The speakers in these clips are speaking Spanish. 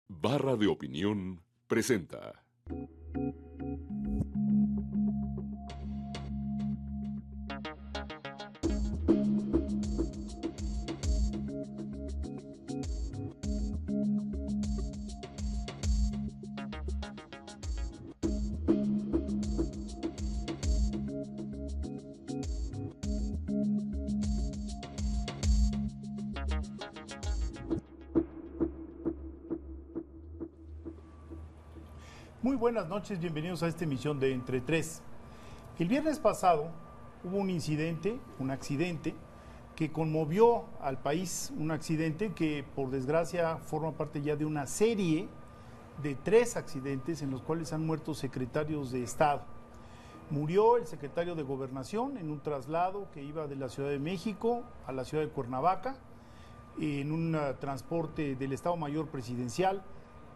Barra de Opinión presenta. Muy buenas noches, bienvenidos a esta emisión de Entre Tres. El viernes pasado hubo un accidente que conmovió al país, un accidente que por desgracia forma parte ya de una serie de 3 accidentes en los cuales han muerto secretarios de Estado. Murió el secretario de Gobernación en un traslado que iba de la Ciudad de México a la ciudad de Cuernavaca, en un transporte del Estado Mayor Presidencial,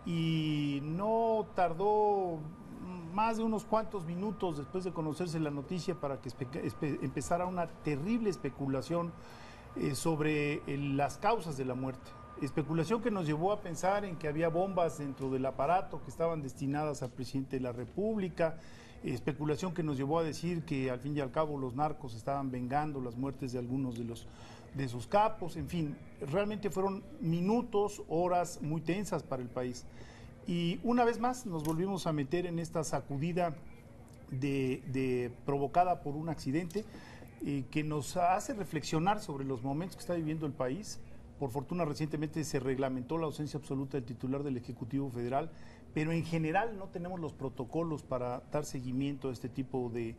y no tardó más de unos cuantos minutos después de conocerse la noticia para que empezara una terrible especulación sobre las causas de la muerte. Especulación que nos llevó a pensar en que había bombas dentro del aparato que estaban destinadas al presidente de la República, especulación que nos llevó a decir que al fin y al cabo los narcos estaban vengando las muertes de algunos de sus capos. En fin, realmente fueron minutos, horas muy tensas para el país. Y una vez más nos volvimos a meter en esta sacudida provocada por un accidente que nos hace reflexionar sobre los momentos que está viviendo el país. Por fortuna recientemente se reglamentó la ausencia absoluta del titular del Ejecutivo Federal, pero en general no tenemos los protocolos para dar seguimiento a este tipo de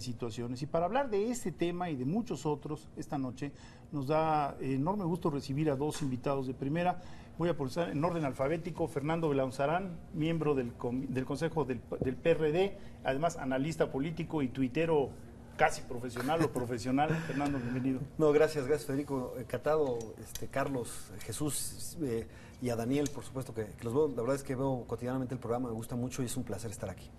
situaciones. Y para hablar de este tema y de muchos otros, esta noche nos da enorme gusto recibir a 2 invitados de primera. Voy a poner en orden alfabético: Fernando Belaunzarán, miembro del Consejo del PRD, además analista político y tuitero casi profesional o profesional. Fernando, bienvenido. No, gracias Federico. Encantado, Carlos, Jesús y a Daniel, por supuesto que los veo. La verdad es que veo cotidianamente el programa, me gusta mucho y es un placer estar aquí.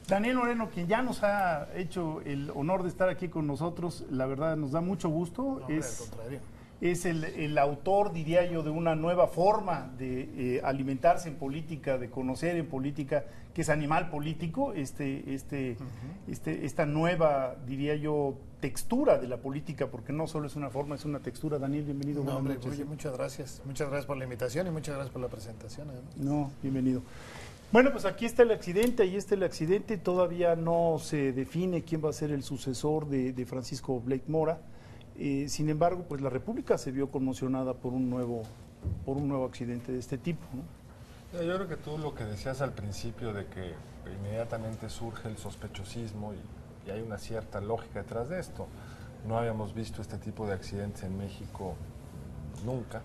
Daniel Moreno, quien ya nos ha hecho el honor de estar aquí con nosotros, la verdad nos da mucho gusto. No, al contrario. Es el autor, diría yo, de una nueva forma de alimentarse en política, de conocer en política, que es Animal Político, esta nueva, diría yo, textura de la política, porque no solo es una forma, es una textura. Daniel, bienvenido. No, hombre, oye, muchas gracias por la invitación y muchas gracias por la presentación. No, bienvenido. Bueno, pues aquí está el accidente, ahí está el accidente. Todavía no se define quién va a ser el sucesor de Francisco Blake Mora. Sin embargo, pues la República se vio conmocionada por un nuevo accidente de este tipo, ¿no? Yo creo que tú lo que decías al principio de que inmediatamente surge el sospechosismo y hay una cierta lógica detrás de esto. No habíamos visto este tipo de accidentes en México nunca,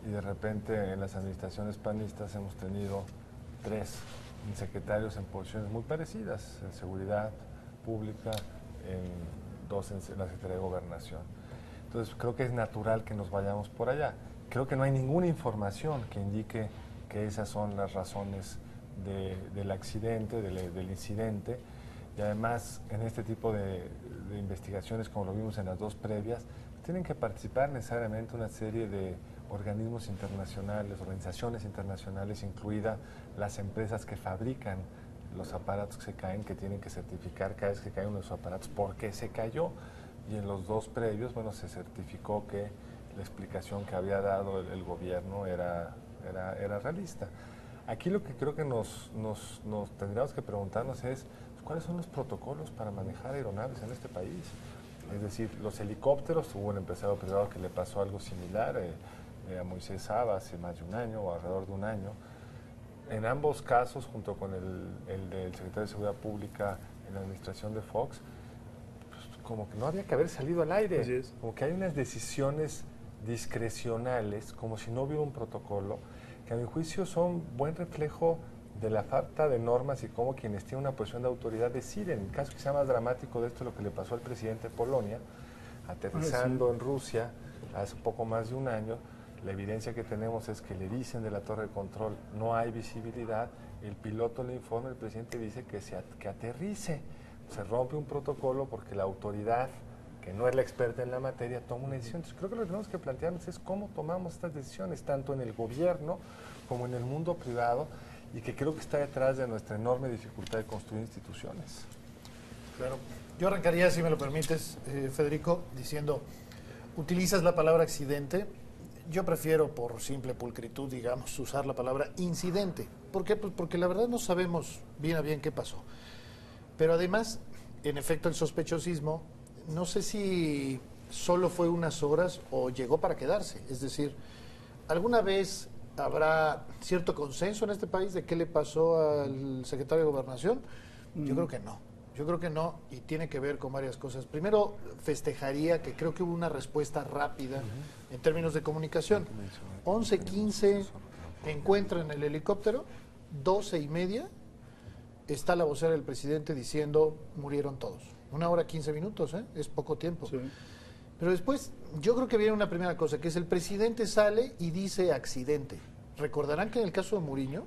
y de repente en las administraciones panistas hemos tenido 3 secretarios en posiciones muy parecidas: en seguridad pública, 2 en la Secretaría de Gobernación. Entonces creo que es natural que nos vayamos por allá. Creo que no hay ninguna información que indique que esas son las razones del accidente, del incidente, y además en este tipo de investigaciones, como lo vimos en las 2 previas, tienen que participar necesariamente una serie de organismos internacionales, organizaciones internacionales, incluidas las empresas que fabrican los aparatos que se caen, que tienen que certificar cada vez que cae uno de sus aparatos por qué se cayó. Y en los 2 previos, bueno, se certificó que la explicación que había dado el gobierno era realista. Aquí lo que creo que nos tendríamos que preguntarnos es cuáles son los protocolos para manejar aeronaves en este país. Es decir, los helicópteros, hubo un empresario privado que le pasó algo similar a Moisés Saba hace más de un año o alrededor de un año. En ambos casos, junto con el del secretario de Seguridad Pública en la administración de Fox, pues, como que no había que haber salido al aire. Como que hay unas decisiones discrecionales, como si no hubiera un protocolo, que a mi juicio son buen reflejo de la falta de normas y cómo quienes tienen una posición de autoridad deciden. El caso quizá más dramático de esto es lo que le pasó al presidente de Polonia, aterrizando en Rusia hace poco más de un año. La evidencia que tenemos es que le dicen de la torre de control: no hay visibilidad. El piloto le informa, el presidente dice que aterrice. Se rompe un protocolo porque la autoridad, que no es la experta en la materia, toma una decisión. Entonces creo que lo que tenemos que plantearnos es cómo tomamos estas decisiones, tanto en el gobierno como en el mundo privado, y que creo que está detrás de nuestra enorme dificultad de construir instituciones. Claro. Yo arrancaría, si me lo permites, Federico, diciendo, utilizas la palabra accidente. Yo prefiero, por simple pulcritud, digamos, usar la palabra incidente. ¿Por qué? Pues porque la verdad no sabemos bien a bien qué pasó. Pero además, en efecto, el sospechosismo, no sé si solo fue unas horas o llegó para quedarse. Es decir, ¿alguna vez habrá cierto consenso en este país de qué le pasó al secretario de Gobernación? Yo creo que no. Yo creo que no, y tiene que ver con varias cosas. Primero, festejaría que creo que hubo una respuesta rápida en términos de comunicación. 11:15 encuentran el helicóptero, 12:30 está la vocera del presidente diciendo murieron todos. 1 hora 15 minutos, es poco tiempo. Sí. Pero después, yo creo que viene una primera cosa, que es el presidente sale y dice accidente. Recordarán que en el caso de Muriño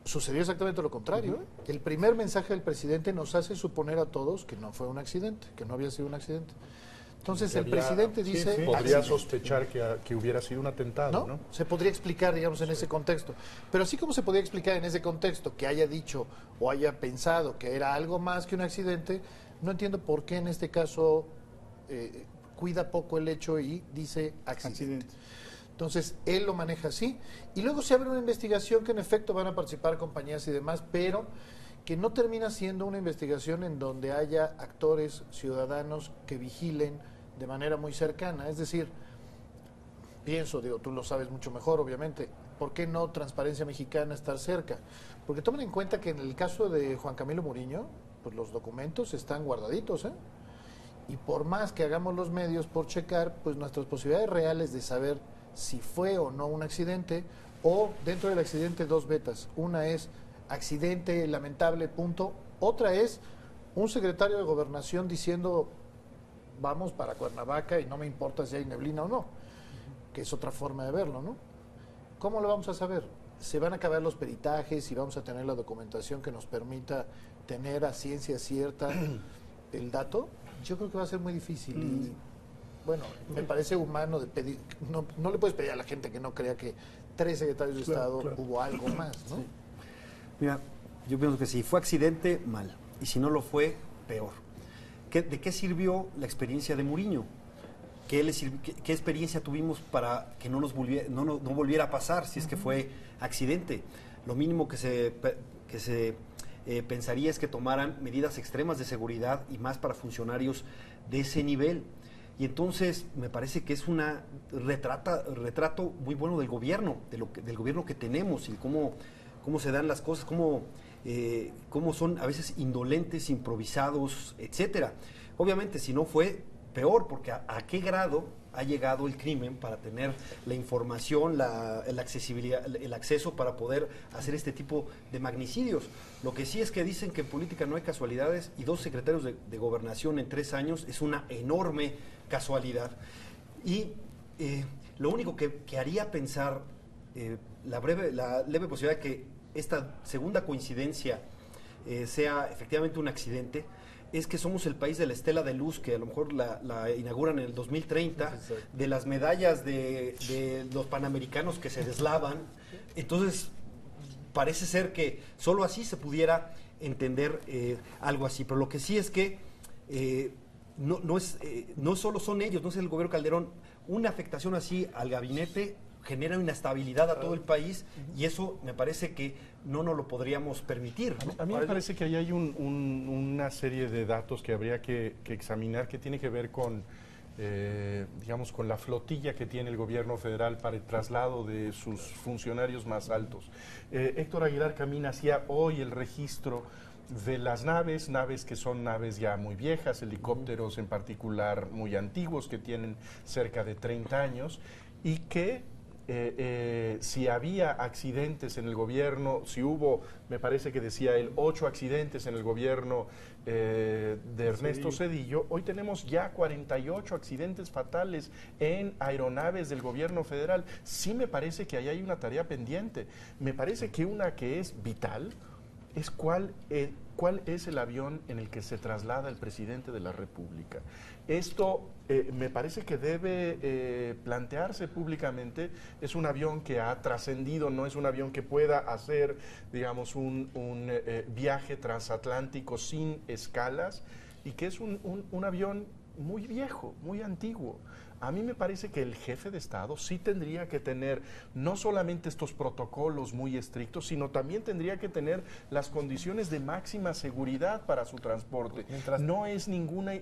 sucedió exactamente lo contrario. El primer mensaje del presidente nos hace suponer a todos que no fue un accidente, que no había sido un accidente. Entonces el presidente dice... Podría accidente. sospechar que hubiera sido un atentado, ¿no? Se podría explicar, digamos, en ese contexto. Pero así como se podría explicar en ese contexto que haya dicho o haya pensado que era algo más que un accidente, no entiendo por qué en este caso cuida poco el hecho y dice accidente. Entonces, él lo maneja así. Y luego se abre una investigación que en efecto van a participar compañías y demás, pero que no termina siendo una investigación en donde haya actores, ciudadanos que vigilen de manera muy cercana. Es decir, pienso, digo, tú lo sabes mucho mejor, obviamente, ¿por qué no Transparencia Mexicana estar cerca? Porque tomen en cuenta que en el caso de Juan Camilo Muriño, pues los documentos están guardaditos, y por más que hagamos los medios por checar, pues nuestras posibilidades reales de saber si fue o no un accidente, o dentro del accidente dos vetas. Una es accidente lamentable, punto. Otra es un secretario de Gobernación diciendo vamos para Cuernavaca y no me importa si hay neblina o no, que es otra forma de verlo, ¿no? ¿Cómo lo vamos a saber? Se van a acabar los peritajes y vamos a tener la documentación que nos permita tener a ciencia cierta el dato. Yo creo que va a ser muy difícil y bueno, me parece humano de pedir, no le puedes pedir a la gente que no crea que 3 secretarios de Estado hubo algo más, ¿no? Sí. Mira, yo pienso que si fue accidente, mal. Y si no lo fue, peor. ¿De qué sirvió la experiencia de Muriño? ¿Qué experiencia tuvimos para que no volviera a pasar si es que fue accidente? Lo mínimo que se pensaría es que tomaran medidas extremas de seguridad y más para funcionarios de ese nivel. Y entonces me parece que es un retrato muy bueno del gobierno, del gobierno que tenemos y cómo se dan las cosas, cómo son a veces indolentes, improvisados, etcétera. Obviamente, si no fue peor, porque a qué grado ha llegado el crimen para tener la información, la accesibilidad, el acceso para poder hacer este tipo de magnicidios. Lo que sí es que dicen que en política no hay casualidades y 2 secretarios de gobernación en 3 años es una enorme casualidad. Y lo único que haría pensar la leve posibilidad de que esta segunda coincidencia sea efectivamente un accidente, es que somos el país de la estela de luz, que a lo mejor la inauguran en el 2030, de las medallas de los panamericanos que se deslavan. Entonces, parece ser que solo así se pudiera entender algo así. Pero lo que sí es que no solo son ellos, no es el gobierno Calderón. Una afectación así al gabinete genera inestabilidad a todo el país y eso me parece que no nos lo podríamos permitir, ¿no? A mí me parece que ahí hay una serie de datos que habría que examinar que tiene que ver con, digamos, con la flotilla que tiene el gobierno federal para el traslado de sus funcionarios más altos. Héctor Aguilar Camín hacía hoy el registro de las naves que son naves ya muy viejas, helicópteros en particular muy antiguos que tienen cerca de 30 años y que si había accidentes en el gobierno, si hubo, me parece que decía él, 8 accidentes en el gobierno de Ernesto Zedillo, hoy tenemos ya 48 accidentes fatales en aeronaves del gobierno federal. Sí me parece que ahí hay una tarea pendiente. Me parece que una que es vital es cuál es el avión en el que se traslada el presidente de la República. Esto me parece que debe plantearse públicamente. Es un avión que ha trascendido, no es un avión que pueda hacer, digamos, un viaje transatlántico sin escalas, y que es un avión muy viejo, muy antiguo. A mí me parece que el jefe de Estado sí tendría que tener no solamente estos protocolos muy estrictos, sino también tendría que tener las condiciones de máxima seguridad para su transporte. No es ninguna,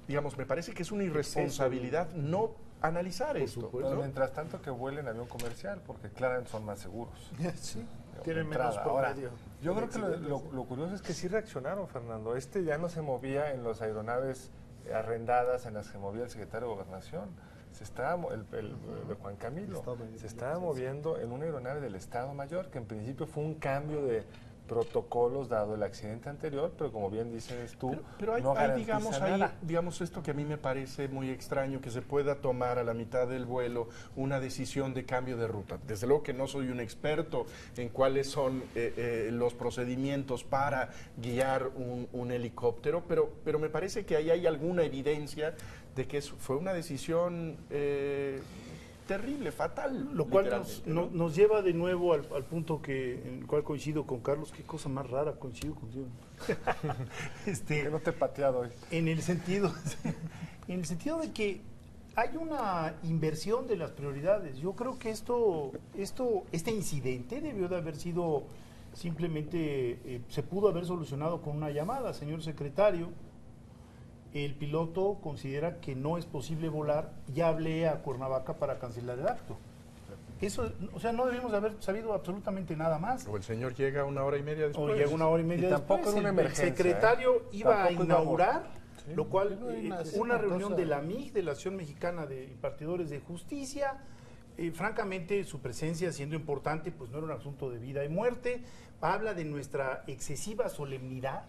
digamos, me parece que es una irresponsabilidad no analizar esto. Pero mientras tanto que vuelen avión comercial, porque claramente son más seguros. Sí, tienen menos Ahora, promedio. yo creo que lo curioso es que sí reaccionaron, Fernando. Ya no se movía en las aeronaves arrendadas en las que movía el secretario de Gobernación. De Juan Camilo, se estaba moviendo en una aeronave del Estado Mayor, que en principio fue un cambio de protocolos dado el accidente anterior, pero como bien dices tú, pero hay, no digamos esto que a mí me parece muy extraño, que se pueda tomar a la mitad del vuelo una decisión de cambio de ruta. Desde luego que no soy un experto en cuáles son los procedimientos para guiar un helicóptero, pero me parece que ahí hay alguna evidencia de que fue una decisión terrible, fatal. Lo cual nos lleva de nuevo al punto en el cual coincido con Carlos. Qué cosa más rara, coincido contigo. Que no te he pateado hoy. En el sentido de que hay una inversión de las prioridades. Yo creo que este incidente debió de haber sido simplemente, se pudo haber solucionado con una llamada, señor secretario. El piloto considera que no es posible volar, ya hablé a Cuernavaca para cancelar el acto. Eso, o sea, no debimos haber sabido absolutamente nada más. O el señor llega 1 hora y media después. O llega 1 hora y media después. Tampoco era una emergencia. El secretario iba a inaugurar, Sí, lo cual, una reunión cosa. de la MIG, de la Asociación Mexicana de Impartidores de Justicia. Francamente, su presencia, siendo importante, pues no era un asunto de vida y muerte. Habla de nuestra excesiva solemnidad.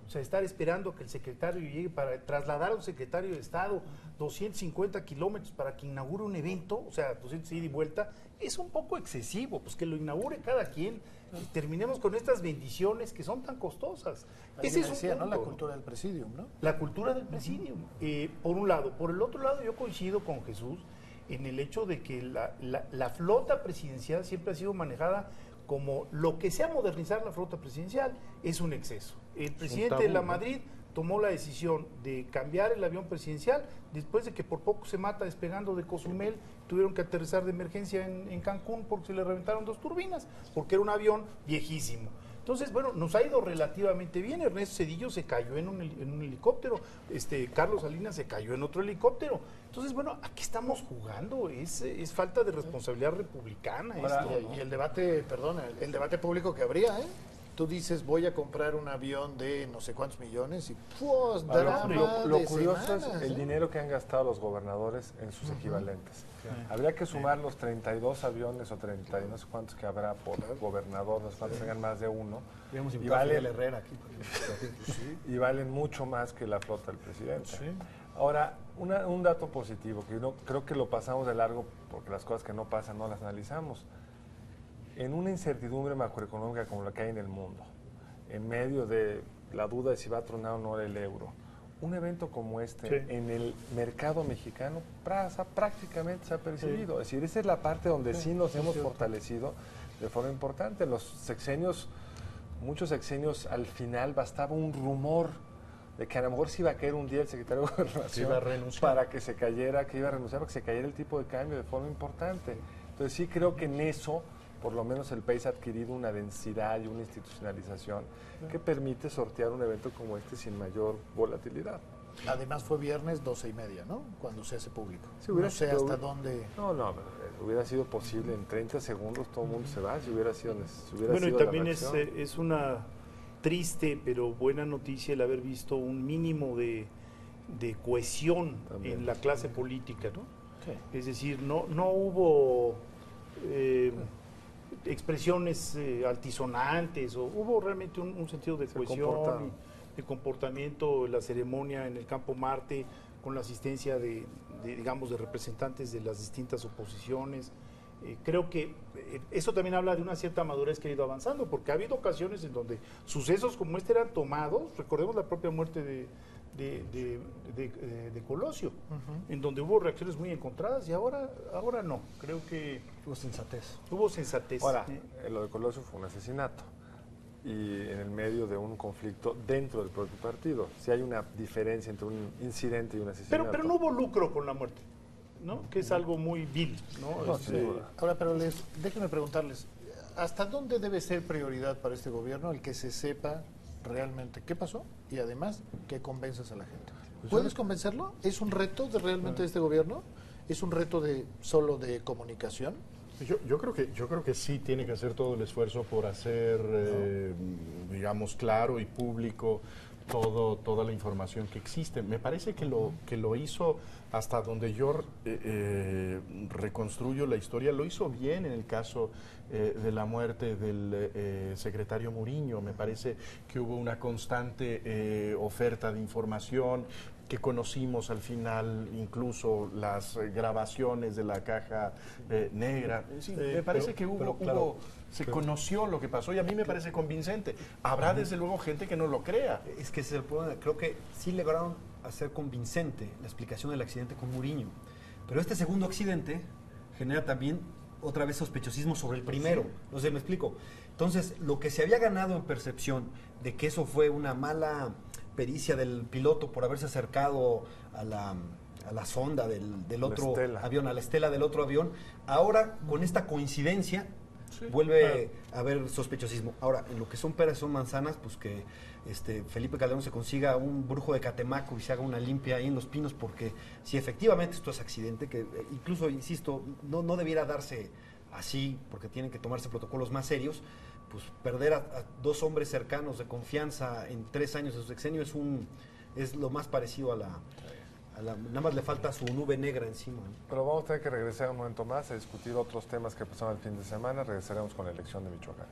O sea, estar esperando que el secretario llegue para trasladar a un secretario de Estado 250 kilómetros para que inaugure un evento, o sea, 200 ida y vuelta, es un poco excesivo. Pues que lo inaugure cada quien y terminemos con estas bendiciones que son tan costosas. Ese es un decía, punto, ¿no? La cultura del presidium, ¿no? La cultura del presidium, por un lado. Por el otro lado, yo coincido con Jesús en el hecho de que la flota presidencial siempre ha sido manejada como lo que sea modernizar la flota presidencial es un exceso. El presidente de la Madrid tomó la decisión de cambiar el avión presidencial después de que por poco se mata despegando de Cozumel. Tuvieron que aterrizar de emergencia en Cancún porque se le reventaron 2 turbinas, porque era un avión viejísimo. Entonces, bueno, nos ha ido relativamente bien. Ernesto Zedillo se cayó en un helicóptero, Carlos Salinas se cayó en otro helicóptero. Entonces, bueno, ¿a qué estamos jugando? Es falta de responsabilidad republicana. Ahora, esto, ¿no? y el debate, perdona, el debate público que habría, ¿eh? Tú dices, voy a comprar un avión de no sé cuántos millones y ¡pues! Drama Lo de curioso semanas, es el dinero que han gastado los gobernadores en sus equivalentes. Habría que sumar los 32 aviones o 30 y no sé cuántos que habrá por gobernador, no sé cuántos tengan más de uno. Digamos, Y vale- Herrera aquí. y valen mucho más que la flota del presidente. Ahora, un dato positivo, que no creo que lo pasamos de largo porque las cosas que no pasan no las analizamos. En una incertidumbre macroeconómica como la que hay en el mundo, en medio de la duda de si va a tronar o no el euro, un evento como este en el mercado mexicano prácticamente se ha percibido. Es decir, esa es la parte donde sí nos hemos fortalecido de forma importante. Los sexenios, muchos sexenios, al final bastaba un rumor de que a lo mejor se iba a caer un día el secretario de Gobernación iba a renunciar. para que se cayera, que iba a renunciar, para que se cayera el tipo de cambio de forma importante. Entonces sí creo que en eso, por lo menos el país ha adquirido una densidad y una institucionalización que permite sortear un evento como este sin mayor volatilidad. Además fue viernes 12:30, ¿no? Cuando se hace público. Sí, hubiera no sé sido- hasta dónde... No, hubiera sido posible en 30 segundos todo el mundo se va, si hubiera sido Bueno, y sido la también reacción. es una triste pero buena noticia el haber visto un mínimo de cohesión También. en la clase política, ¿no? Sí. Es decir, no hubo expresiones altisonantes, o hubo realmente un sentido de Se cohesión, comportaron. de comportamiento, la ceremonia en el Campo Marte, con la asistencia digamos, de representantes de las distintas oposiciones. Creo que eso también habla de una cierta madurez que ha ido avanzando, porque ha habido ocasiones en donde sucesos como este eran tomados, recordemos la propia muerte de Colosio, en donde hubo reacciones muy encontradas y ahora no, creo que Hubo sensatez. hubo sensatez. Ahora, lo de Colosio fue un asesinato y en el medio de un conflicto dentro del propio partido. Si hay una diferencia entre un incidente y un asesinato. Pero no hubo lucro con la muerte, ¿no? Que es algo muy vil, ¿no? No, sin duda. Ahora, pero déjenme preguntarles, ¿hasta dónde debe ser prioridad para este gobierno el que se sepa realmente qué pasó y además que convenzas a la gente? ¿Puedes convencerlo? ¿Es un reto realmente de este gobierno? ¿Es un reto solo de comunicación? Yo creo que sí tiene que hacer todo el esfuerzo por hacer, digamos, claro y público toda la información que existe. Me parece que lo hizo hasta donde yo reconstruyo la historia, lo hizo bien en el caso de la muerte del secretario Muriño. Me parece que hubo una constante oferta de información, que conocimos al final incluso las grabaciones de la caja negra. Sí, me parece que se conoció lo que pasó y a mí me parece convincente. Habrá desde luego gente que no lo crea. Es que ese es el problema. Creo que sí lograron hacer convincente la explicación del accidente con Muriño. Pero este segundo accidente genera también otra vez sospechosismo sobre el primero. No sé, me explico. Entonces, lo que se había ganado en percepción de que eso fue una mala pericia del piloto por haberse acercado a la sonda del otro avión, a la estela del otro avión, ahora con esta coincidencia vuelve a haber sospechosismo. Ahora, en lo que son peras y son manzanas, pues que Felipe Calderón se consiga un brujo de Catemaco y se haga una limpia ahí en Los Pinos, porque si efectivamente esto es accidente, que incluso, insisto, no debiera darse así, porque tienen que tomarse protocolos más serios, pues perder a dos hombres cercanos de confianza en 3 años de su sexenio es lo más parecido a la nada más le falta su nube negra encima, ¿no? Pero vamos a tener que regresar un momento más a discutir otros temas que pasaron el fin de semana. Regresaremos con la elección de Michoacán.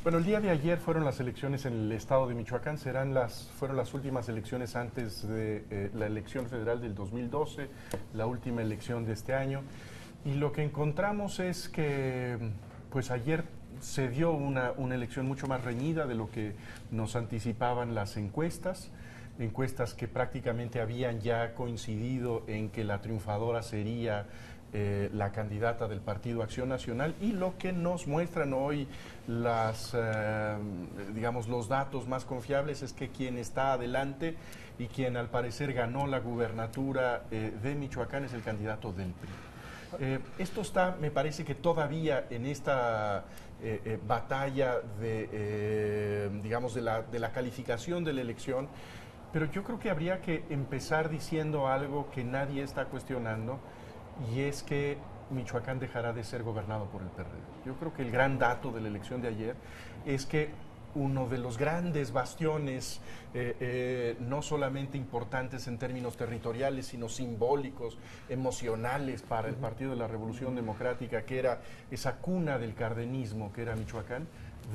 Bueno, el día de ayer fueron las elecciones en el estado de Michoacán, fueron las últimas elecciones antes de la elección federal del 2012, la última elección de este año. Y lo que encontramos es que pues ayer se dio una elección mucho más reñida de lo que nos anticipaban las encuestas que prácticamente habían ya coincidido en que la triunfadora sería la candidata del Partido Acción Nacional, y lo que nos muestran hoy los datos más confiables es que quien está adelante y quien al parecer ganó la gubernatura de Michoacán es el candidato del PRI. Esto está, me parece que todavía en esta batalla de la calificación de la elección, pero yo creo que habría que empezar diciendo algo que nadie está cuestionando, y es que Michoacán dejará de ser gobernado por el PRD. Yo creo que el gran dato de la elección de ayer es que uno de los grandes bastiones, no solamente importantes en términos territoriales, sino simbólicos, emocionales para el Partido de la Revolución Democrática, que era esa cuna del cardenismo, que era Michoacán,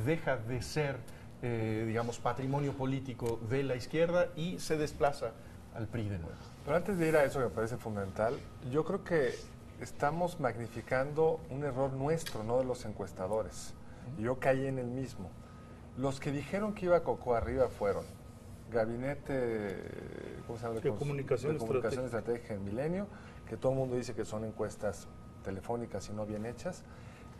deja de ser, patrimonio político de la izquierda y se desplaza al PRI de nuevo. Pero antes de ir a eso que me parece fundamental, yo creo que estamos magnificando un error nuestro, no de los encuestadores. Yo caí en el mismo. Los que dijeron que iba Coco arriba fueron Gabinete de Comunicación Estratégica en Milenio, que todo el mundo dice que son encuestas telefónicas y no bien hechas,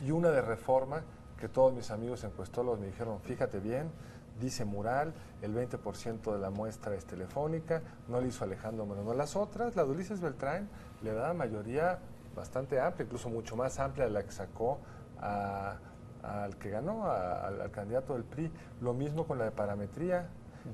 y una de Reforma, que todos mis amigos encuestólogos me dijeron, fíjate bien, dice Mural, el 20% de la muestra es telefónica, no le hizo Alejandro Moreno. Las otras, la de Ulises Beltrán, le da mayoría bastante amplia, incluso mucho más amplia de la que sacó al que ganó, al candidato del PRI. Lo mismo con la de Parametría,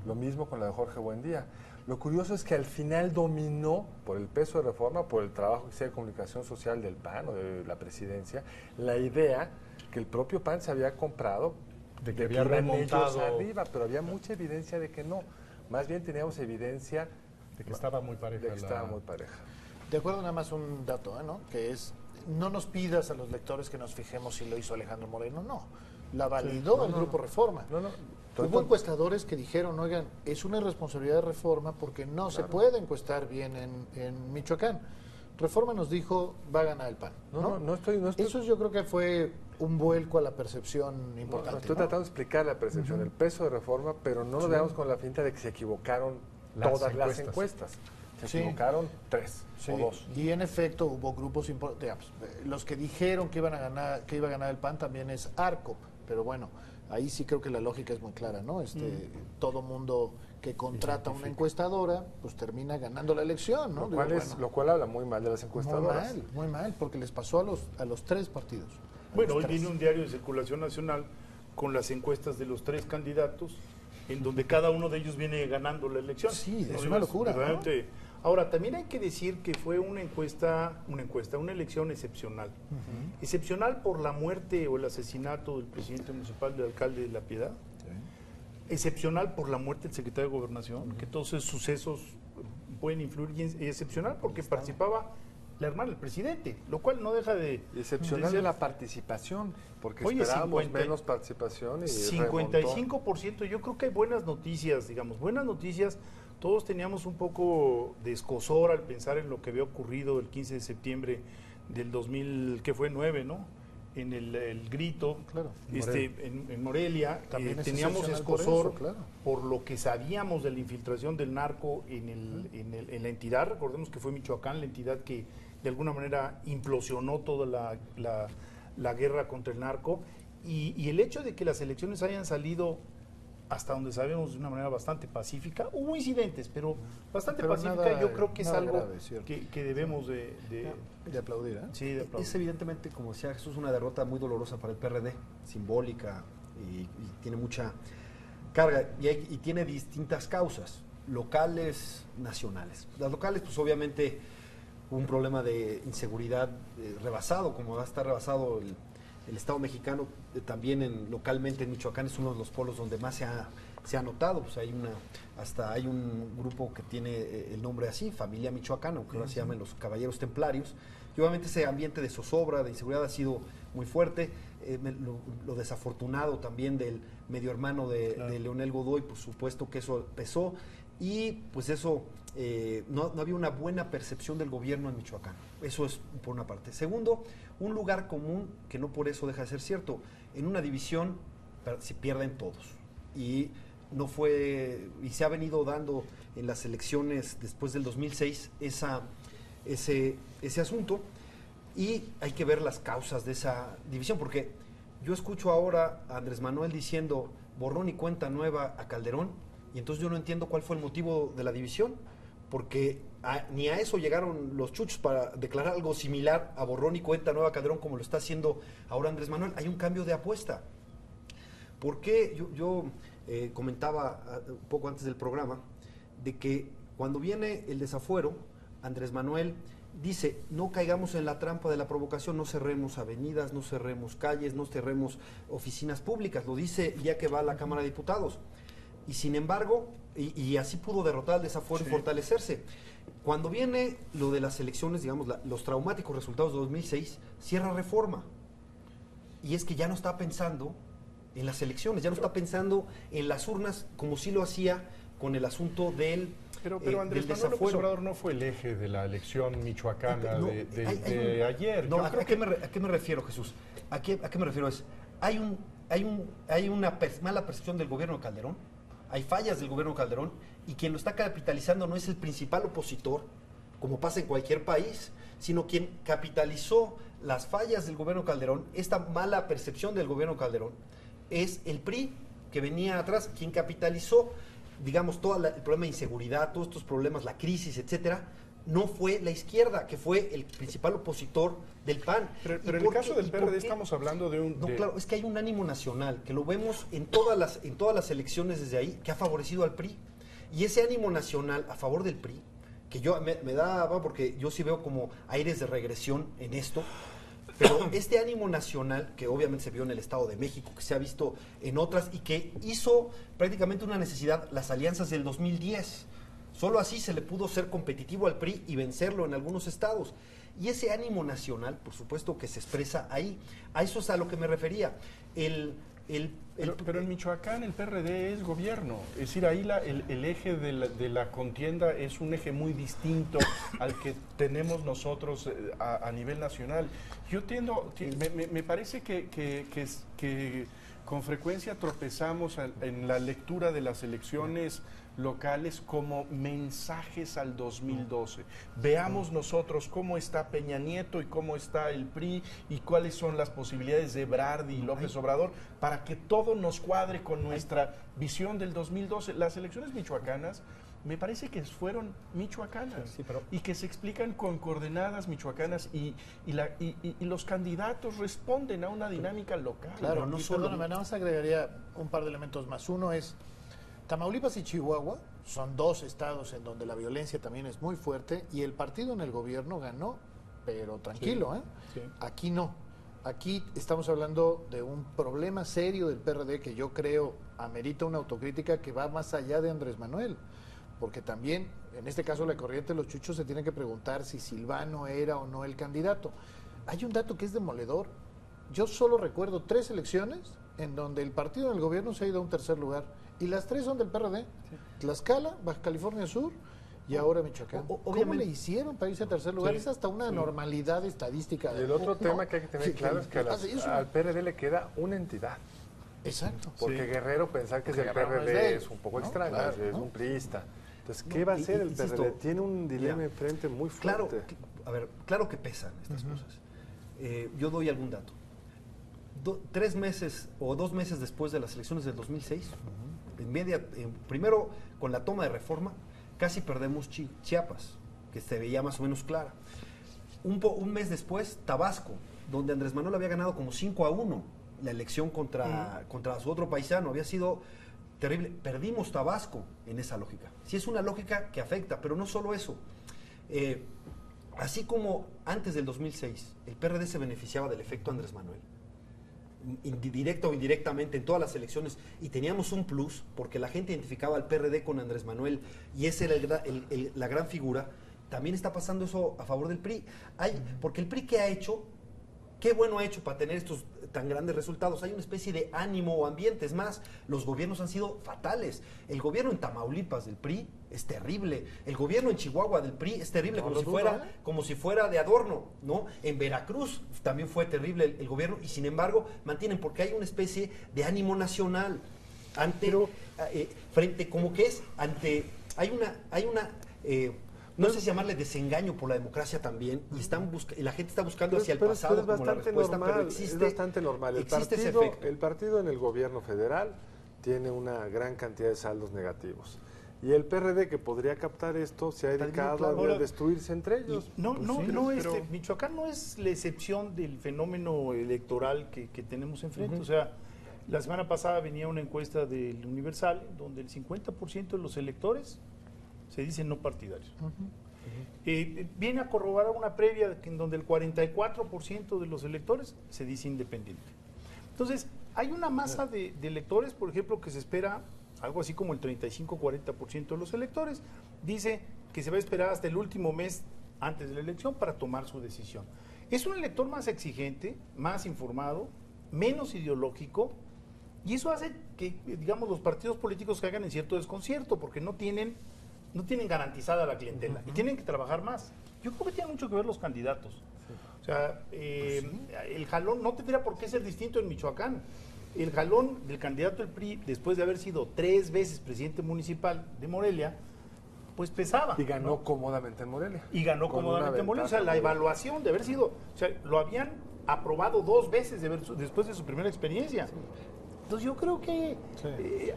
lo mismo con la de Jorge Buendía. Lo curioso es que al final dominó, por el peso de Reforma, por el trabajo que se de comunicación social del PAN o de la presidencia, la idea que el propio PAN se había comprado de que había remontado arriba, pero había mucha evidencia de que no. Más bien teníamos evidencia de que estaba muy pareja. De acuerdo, nada más un dato, ¿no? Que es, no nos pidas a los lectores que nos fijemos si lo hizo Alejandro Moreno, no. la validó el Grupo Reforma. Hubo encuestadores que dijeron, oigan, es una irresponsabilidad de Reforma porque no se puede encuestar bien en Michoacán. Reforma nos dijo, va a ganar el PAN. No estoy. Eso yo creo que fue un vuelco a la percepción importante. Estoy tratando de explicar la percepción, el peso de Reforma, pero no lo veamos con la finta de que se equivocaron todas las encuestas. Se equivocaron 3 o 2. Y en efecto hubo grupos importantes. Los que dijeron que iba a ganar el PAN también es ARCO, pero bueno, ahí sí creo que la lógica es muy clara, ¿no? Todo mundo que contrata una encuestadora, pues termina ganando la elección, ¿no? Lo cual habla muy mal de las encuestadoras. Muy mal, porque les pasó a los 3 partidos. Bueno, hoy viene un diario de circulación nacional con las encuestas de los 3 candidatos, en donde cada uno de ellos viene ganando la elección. Sí, es una locura, ¿no? Ahora, también hay que decir que fue una elección excepcional. Excepcional por la muerte o el asesinato del presidente municipal, del alcalde de La Piedad. Excepcional por la muerte del secretario de Gobernación, que todos esos sucesos pueden influir. Y excepcional porque participaba la hermana del presidente, lo cual no deja de... Excepcional de la participación, porque esperábamos menos participación. Y 55%, yo creo que hay buenas noticias, buenas noticias. Todos teníamos un poco de escozor al pensar en lo que había ocurrido el 15 de septiembre del 2009, ¿no? En el grito, claro, en Morelia. También teníamos escozor por eso, por lo que sabíamos de la infiltración del narco en la entidad. Recordemos que fue Michoacán la entidad que de alguna manera implosionó toda la guerra contra el narco. Y el hecho de que las elecciones hayan salido hasta donde sabemos de una manera bastante pacífica. Hubo incidentes, pero bastante pacífica. Yo creo que es algo grave, que debemos de aplaudir. Sí, de aplaudir. Es evidentemente, como decía Jesús, una derrota muy dolorosa para el PRD, simbólica, y tiene mucha carga, y tiene distintas causas, locales, nacionales. Las locales, pues obviamente, un problema de inseguridad rebasado, como va a estar rebasado el Estado mexicano, también localmente en Michoacán es uno de los polos donde más se ha notado. Pues hay un grupo que tiene el nombre así, Familia Michoacana, que ahora se llaman los Caballeros Templarios, y obviamente ese ambiente de zozobra, de inseguridad ha sido muy fuerte. Lo desafortunado también del medio hermano de Leonel Godoy, por supuesto que eso pesó, y pues eso no había una buena percepción del gobierno en Michoacán. Eso es por una parte. Segundo, un lugar común que no por eso deja de ser cierto. En una división se pierden todos. Y se ha venido dando en las elecciones después del 2006 ese asunto, y hay que ver las causas de esa división, porque yo escucho ahora a Andrés Manuel diciendo borrón y cuenta nueva a Calderón, y entonces yo no entiendo cuál fue el motivo de la división, porque ni a eso llegaron los chuchos para declarar algo similar a borrón y cuenta nueva a Calderón, como lo está haciendo ahora Andrés Manuel. Hay un cambio de apuesta. ¿Por qué? Yo comentaba un poco antes del programa de que cuando viene el desafuero, Andrés Manuel dice, no caigamos en la trampa de la provocación, no cerremos avenidas, no cerremos calles, no cerremos oficinas públicas. Lo dice ya que va a la Cámara de Diputados. Y sin embargo, y así pudo derrotar el desafuero y fortalecerse. Cuando viene lo de las elecciones, los traumáticos resultados de 2006, cierra Reforma. Y es que ya no está pensando en las elecciones, ya no está pensando en las urnas como sí lo hacía con el asunto del Pero Andrés Manuel López Obrador no fue el eje de la elección michoacana de ayer. No, ¿a qué me refiero, Jesús? ¿A qué me refiero? Hay una mala percepción del gobierno de Calderón, hay fallas del gobierno de Calderón, y quien lo está capitalizando no es el principal opositor, como pasa en cualquier país, sino quien capitalizó las fallas del gobierno de Calderón, esta mala percepción del gobierno de Calderón, es el PRI, que venía atrás, quien capitalizó, todo el problema de inseguridad, todos estos problemas, la crisis, etcétera. No fue la izquierda, que fue el principal opositor del PAN. Pero en el caso del PRD estamos hablando de un... Claro, es que hay un ánimo nacional, que lo vemos en todas las elecciones desde ahí, que ha favorecido al PRI. Y ese ánimo nacional a favor del PRI, que yo me da, porque yo sí veo como aires de regresión en esto, pero este ánimo nacional, que obviamente se vio en el Estado de México, que se ha visto en otras, y que hizo prácticamente una necesidad las alianzas del 2010. Solo así se le pudo ser competitivo al PRI y vencerlo en algunos estados. Y ese ánimo nacional, por supuesto que se expresa ahí. A eso es a lo que me refería. Pero en Michoacán el PRD es gobierno, es decir, ahí el eje de la contienda es un eje muy distinto al que tenemos nosotros a nivel nacional. Yo entiendo, me parece que con frecuencia tropezamos en la lectura de las elecciones locales como mensajes al 2012. Veamos nosotros cómo está Peña Nieto y cómo está el PRI y cuáles son las posibilidades de Ebrard y López Obrador para que todo nos cuadre con nuestra visión del 2012. Las elecciones michoacanas me parece que fueron michoacanas y que se explican con coordenadas michoacanas y los candidatos responden a una dinámica local. Claro, no solo. Perdóname, nada más agregaría un par de elementos más. Uno es, Tamaulipas y Chihuahua son dos estados en donde la violencia también es muy fuerte y el partido en el gobierno ganó, pero tranquilo, Sí. Aquí no. Aquí estamos hablando de un problema serio del PRD que yo creo amerita una autocrítica que va más allá de Andrés Manuel. Porque también, en este caso la corriente de los chuchos se tiene que preguntar si Silvano era o no el candidato. Hay un dato que es demoledor. Yo solo recuerdo 3 elecciones en donde el partido en el gobierno se ha ido a un tercer lugar. Y las 3 son del PRD. Tlaxcala, Baja California Sur y ahora Michoacán. ¿Cómo le hicieron para irse a tercer lugar? Es hasta una normalidad estadística. Y el otro tema que hay que tener claro es que al PRD le queda una entidad. Exacto. Porque Guerrero pensar que es del PRD es un poco extraño, Claro, es un priista. Entonces, ¿qué va a hacer el PRD? Tiene un dilema enfrente muy fuerte. Claro que pesan estas cosas. Yo doy algún dato. 3 meses o 2 meses después de las elecciones del 2006, primero con la toma de Reforma, casi perdemos Chiapas, que se veía más o menos clara. Un mes después, Tabasco, donde Andrés Manuel había ganado como 5-1 la elección contra su otro paisano, había sido terrible. Perdimos Tabasco en esa lógica. Sí, es una lógica que afecta, pero no solo eso. Así como antes del 2006, el PRD se beneficiaba del efecto Andrés Manuel, directo o indirectamente en todas las elecciones, y teníamos un plus porque la gente identificaba al PRD con Andrés Manuel y esa era la gran figura. También está pasando eso a favor del PRI. Porque el PRI, ¿qué ha hecho? ¿Qué bueno ha hecho para tener estos tan grandes resultados? Hay una especie de ánimo o ambiente. Es más, los gobiernos han sido fatales. El gobierno en Tamaulipas del PRI es terrible. El gobierno en Chihuahua del PRI es terrible, como si fuera de adorno, ¿no? En Veracruz también fue terrible el gobierno y sin embargo mantienen, porque hay una especie de ánimo nacional no sé si llamarle desengaño por la democracia también, y la gente está buscando hacia el pasado como la respuesta, pero es bastante normal. El partido en el gobierno federal tiene una gran cantidad de saldos negativos. Y el PRD, que podría captar esto, se ha dedicado a destruirse entre ellos. Michoacán no es la excepción del fenómeno electoral que tenemos enfrente. O sea, la semana pasada venía una encuesta del Universal donde el 50% de los electores se dicen no partidarios. Viene a corroborar una previa en donde el 44% de los electores se dice independiente. Entonces, hay una masa de electores, por ejemplo, que se espera algo así como el 35-40% de los electores, dice que se va a esperar hasta el último mes antes de la elección para tomar su decisión. Es un elector más exigente, más informado, menos ideológico, y eso hace que, digamos, los partidos políticos caigan en cierto desconcierto, porque no tienen garantizada la clientela y tienen que trabajar más. Yo creo que tiene mucho que ver los candidatos. Sí. O sea, el jalón no tendría por qué ser distinto en Michoacán. El jalón del candidato del PRI, después de haber sido 3 veces presidente municipal de Morelia, pues pesaba. Y ganó cómodamente en Morelia. O sea, la evaluación de haber sido, o sea, lo habían aprobado 2 veces después de su primera experiencia. Sí. Entonces yo creo que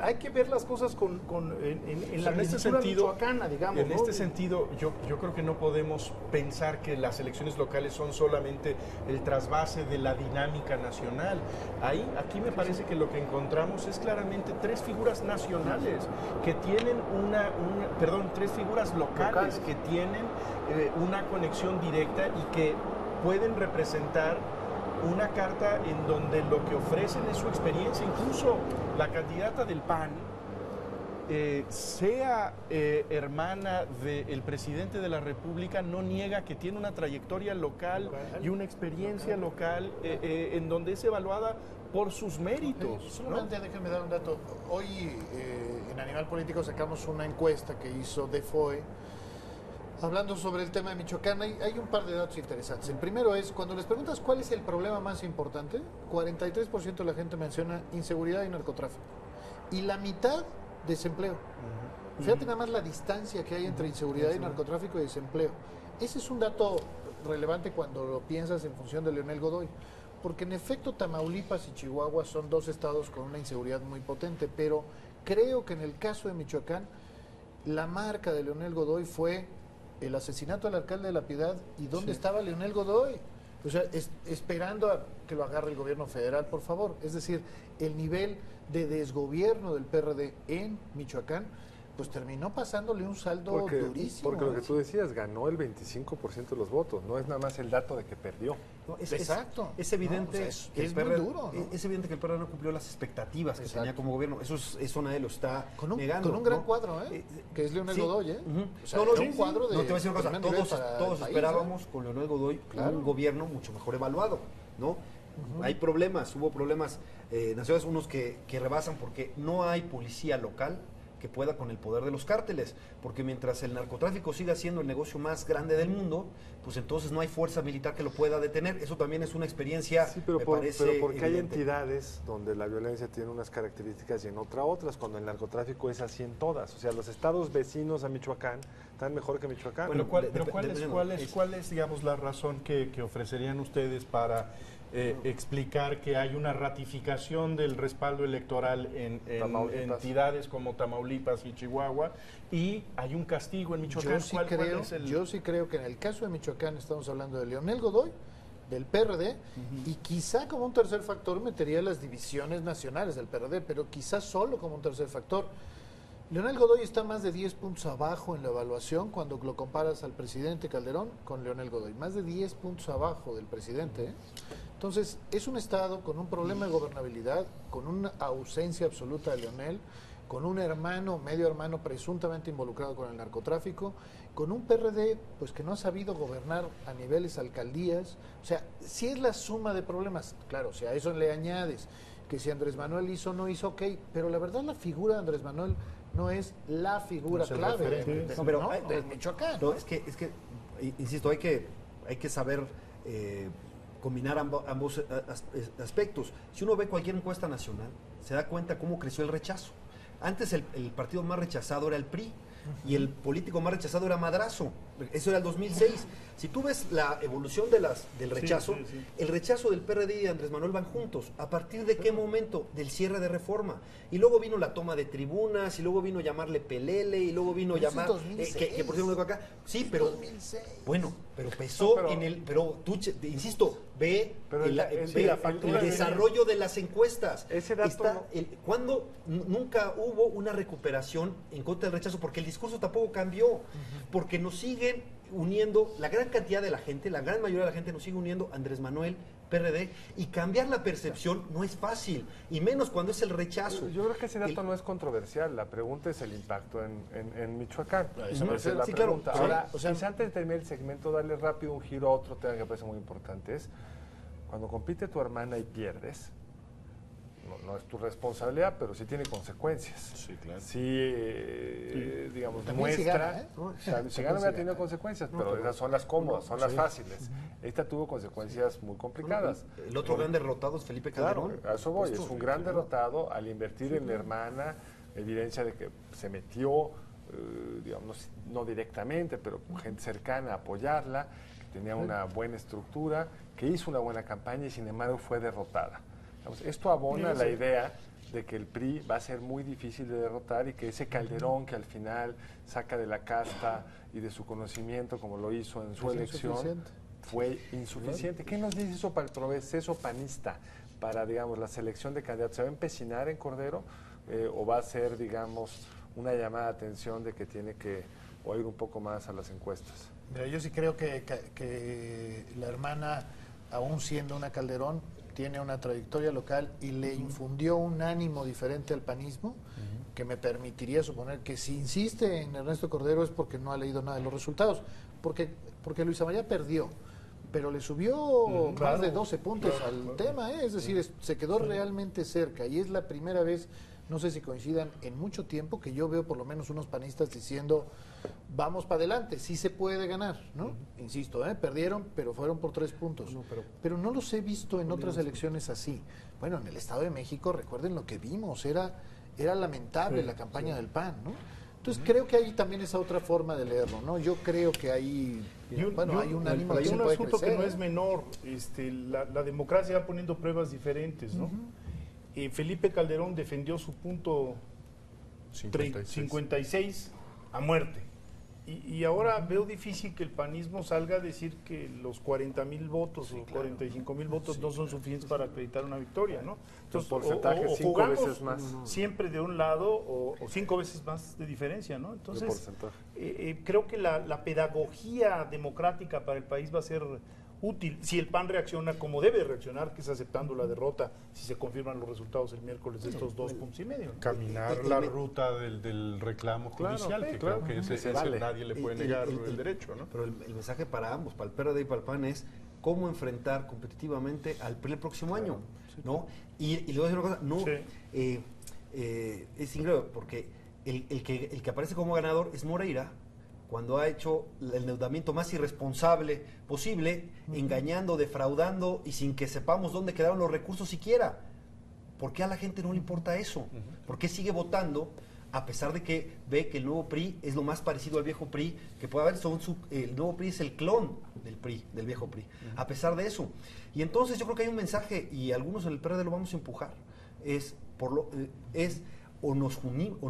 hay que ver las cosas en la lectura michoacana, digamos. En este sentido, yo creo que no podemos pensar que las elecciones locales son solamente el trasvase de la dinámica nacional. Aquí me parece que lo que encontramos es claramente 3 figuras nacionales que tienen 3 figuras locales que tienen una conexión directa y que pueden representar una carta en donde lo que ofrecen es su experiencia. Incluso la candidata del PAN, sea hermana del presidente de la República, no niega que tiene una trayectoria local y una experiencia local en donde es evaluada por sus méritos. Solamente déjenme dar un dato. Hoy en Animal Político sacamos una encuesta que hizo DEFOE hablando sobre el tema de Michoacán. Hay un par de datos interesantes. El primero es, cuando les preguntas cuál es el problema más importante, 43% de la gente menciona inseguridad y narcotráfico. Y la mitad, desempleo. Fíjate nada más la distancia que hay entre inseguridad y narcotráfico y desempleo. Ese es un dato relevante cuando lo piensas en función de Leonel Godoy. Porque en efecto Tamaulipas y Chihuahua son dos estados con una inseguridad muy potente, pero creo que en el caso de Michoacán, la marca de Leonel Godoy fue el asesinato del alcalde de La Piedad. ¿Y dónde estaba Leonel Godoy? O sea, esperando a que lo agarre el gobierno federal, por favor. Es decir, el nivel de desgobierno del PRD en Michoacán, pues terminó pasándole un saldo durísimo. Porque lo que tú decías, ganó el 25% de los votos, no es nada más el dato de que perdió. No, Exacto. Es evidente No, o sea, que es el muy PRD, duro, ¿no? es evidente que el PRD no cumplió las expectativas que tenía como gobierno. Eso nadie lo está negando. Con un gran ¿no? cuadro, que es Leonel Godoy, ¿eh? O sea, No, era un cuadro de... No, te voy a decir una cosa. tremendo nivel Todos para el país, esperábamos con Leonel Godoy un gobierno mucho mejor evaluado, ¿no? Hay problemas, hubo problemas nacionales, unos que rebasan porque no hay policía local que pueda con el poder de los cárteles, porque mientras el narcotráfico siga siendo el negocio más grande del mundo, pues entonces no hay fuerza militar que lo pueda detener. Eso también es una experiencia, pero parece porque hay evidente. entidades donde la violencia tiene unas características y en otras, cuando el narcotráfico es así en todas. O sea, los estados vecinos a Michoacán están mejor que Michoacán. Bueno, ¿cuál es, digamos, la razón que ofrecerían ustedes para explicar que hay una ratificación del respaldo electoral en entidades como Tamaulipas y Chihuahua y hay un castigo en Michoacán? Yo sí creo que en el caso de Michoacán estamos hablando de Leonel Godoy, del PRD, y quizá como un tercer factor metería las divisiones nacionales del PRD, pero quizá solo como un tercer factor. Leonel Godoy está más de 10 puntos abajo en la evaluación cuando lo comparas al presidente Calderón con Leonel Godoy. Más de 10 puntos abajo del presidente, ¿eh? Entonces, es un estado con un problema de gobernabilidad, con una ausencia absoluta de Leonel, con un hermano, medio hermano presuntamente involucrado con el narcotráfico, con un PRD pues que no ha sabido gobernar a niveles alcaldías. O sea, sí es la suma de problemas. Claro, si a eso le añades que si Andrés Manuel hizo o no hizo, ok, pero la verdad la figura de Andrés Manuel no es la figura clave de Michoacán. No, es que insisto, hay que saber combinar ambos aspectos. Si uno ve cualquier encuesta nacional, se da cuenta cómo creció el rechazo. Antes el partido más rechazado era el PRI y el político más rechazado era Madrazo. Eso era el 2006. Si tú ves la evolución del rechazo, el rechazo del PRD y de Andrés Manuel van juntos. ¿A partir de qué momento? Del cierre de Reforma. Y luego vino la toma de tribunas, y luego vino llamarle pelele, y luego vino llamar... que por cierto, acá. Sí, pero... 2006. Bueno, pero pesó Pero tú, insisto, ve el desarrollo de las encuestas. Ese dato cuando nunca hubo una recuperación en contra del rechazo, porque el discurso tampoco cambió, porque nos siguen uniendo, la gran cantidad de la gente, la gran mayoría de la gente nos sigue uniendo Andrés Manuel, PRD, y cambiar la percepción no es fácil, y menos cuando es el rechazo. Yo creo que ese dato no es controversial, la pregunta es el impacto en Michoacán. Esa es la sí, pregunta. Claro. Ahora, quizá antes de terminar el segmento, darle rápido un giro a otro tema que me parece muy importante, es cuando compite tu hermana y pierdes, no es tu responsabilidad, pero sí tiene consecuencias. Sí, claro. Digamos, también muestra... si gana no tiene consecuencias, pero esas son las cómodas, son las fáciles. Esta tuvo consecuencias muy complicadas. El otro gran derrotado es Felipe Calderón. Claro, a eso voy. Es un gran derrotado al invertir en la hermana, evidencia de que se metió, digamos, no directamente, pero con gente cercana a apoyarla, que tenía una buena estructura, que hizo una buena campaña y sin embargo fue derrotada. Esto abona la idea de que el PRI va a ser muy difícil de derrotar y que ese Calderón que al final saca de la casta y de su conocimiento, como lo hizo en su elección, fue insuficiente. ¿Qué nos dice eso para el proceso panista, para, digamos, la selección de candidatos? ¿Se va a empecinar en Cordero o va a ser, digamos, una llamada de atención de que tiene que oír un poco más a las encuestas? Mira, yo sí creo que la hermana, aún siendo una Calderón, tiene una trayectoria local y le infundió un ánimo diferente al panismo que me permitiría suponer que si insiste en Ernesto Cordero es porque no ha leído nada de los resultados, porque Luisa María perdió, pero le subió más claro, de 12 puntos al tema, ¿eh? Es decir, se quedó realmente cerca y es la primera vez, no sé si coincidan, en mucho tiempo que yo veo por lo menos unos panistas diciendo vamos para adelante, sí se puede ganar, ¿no? Insisto, perdieron, pero fueron por 3 puntos. Pero no los he visto en otras elecciones así. Bueno, en el Estado de México, recuerden lo que vimos, era lamentable la campaña del PAN, ¿no? Entonces creo que hay también esa otra forma de leerlo, ¿no? Yo creo que hay, hay un ánimo hay que se un puede asunto crecer, que no es menor. La democracia va poniendo pruebas diferentes, ¿no? Felipe Calderón defendió su punto 56 a muerte. Y ahora veo difícil que el panismo salga a decir que los 40,000 votos o 45,000 votos no son suficientes para acreditar una victoria, ¿no? Entonces, porcentaje o 5 jugamos veces más. siempre de un lado o 5 veces más de diferencia, ¿no? Entonces, creo que la pedagogía democrática para el país va a ser útil si el PAN reacciona como debe reaccionar, que es aceptando la derrota si se confirman los resultados el miércoles de estos 2,5 puntos. Caminar la ruta del reclamo judicial, que creo que ese nadie le puede negar el derecho, ¿no? Pero el mensaje para ambos, para el PRD y para el PAN, es cómo enfrentar competitivamente al PRI el próximo año, ¿no? Y le voy a decir una cosa, no, es increíble, porque el que aparece como ganador es Moreira, cuando ha hecho el endeudamiento más irresponsable posible, engañando, defraudando y sin que sepamos dónde quedaron los recursos siquiera. ¿Por qué a la gente no le importa eso? ¿Por qué sigue votando a pesar de que ve que el nuevo PRI es lo más parecido al viejo PRI que puede haber? El nuevo PRI es el clon del PRI, del viejo PRI, a pesar de eso. Y entonces yo creo que hay un mensaje, y algunos en el PRD lo vamos a empujar, o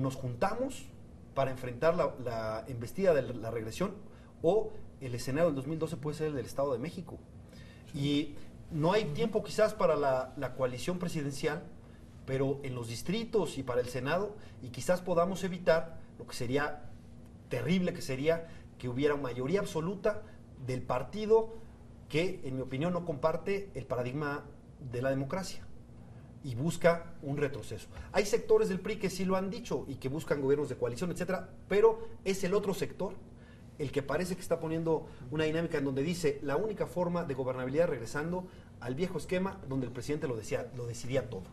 nos juntamos para enfrentar la embestida de la regresión, o el escenario del 2012 puede ser el del Estado de México. Y no hay tiempo quizás para la coalición presidencial, pero en los distritos y para el Senado, y quizás podamos evitar lo que sería terrible, que sería que hubiera mayoría absoluta del partido que, en mi opinión, no comparte el paradigma de la democracia y busca un retroceso. Hay sectores del PRI que sí lo han dicho y que buscan gobiernos de coalición, etcétera, pero es el otro sector el que parece que está poniendo una dinámica en donde dice la única forma de gobernabilidad regresando al viejo esquema donde el presidente lo decidía todo.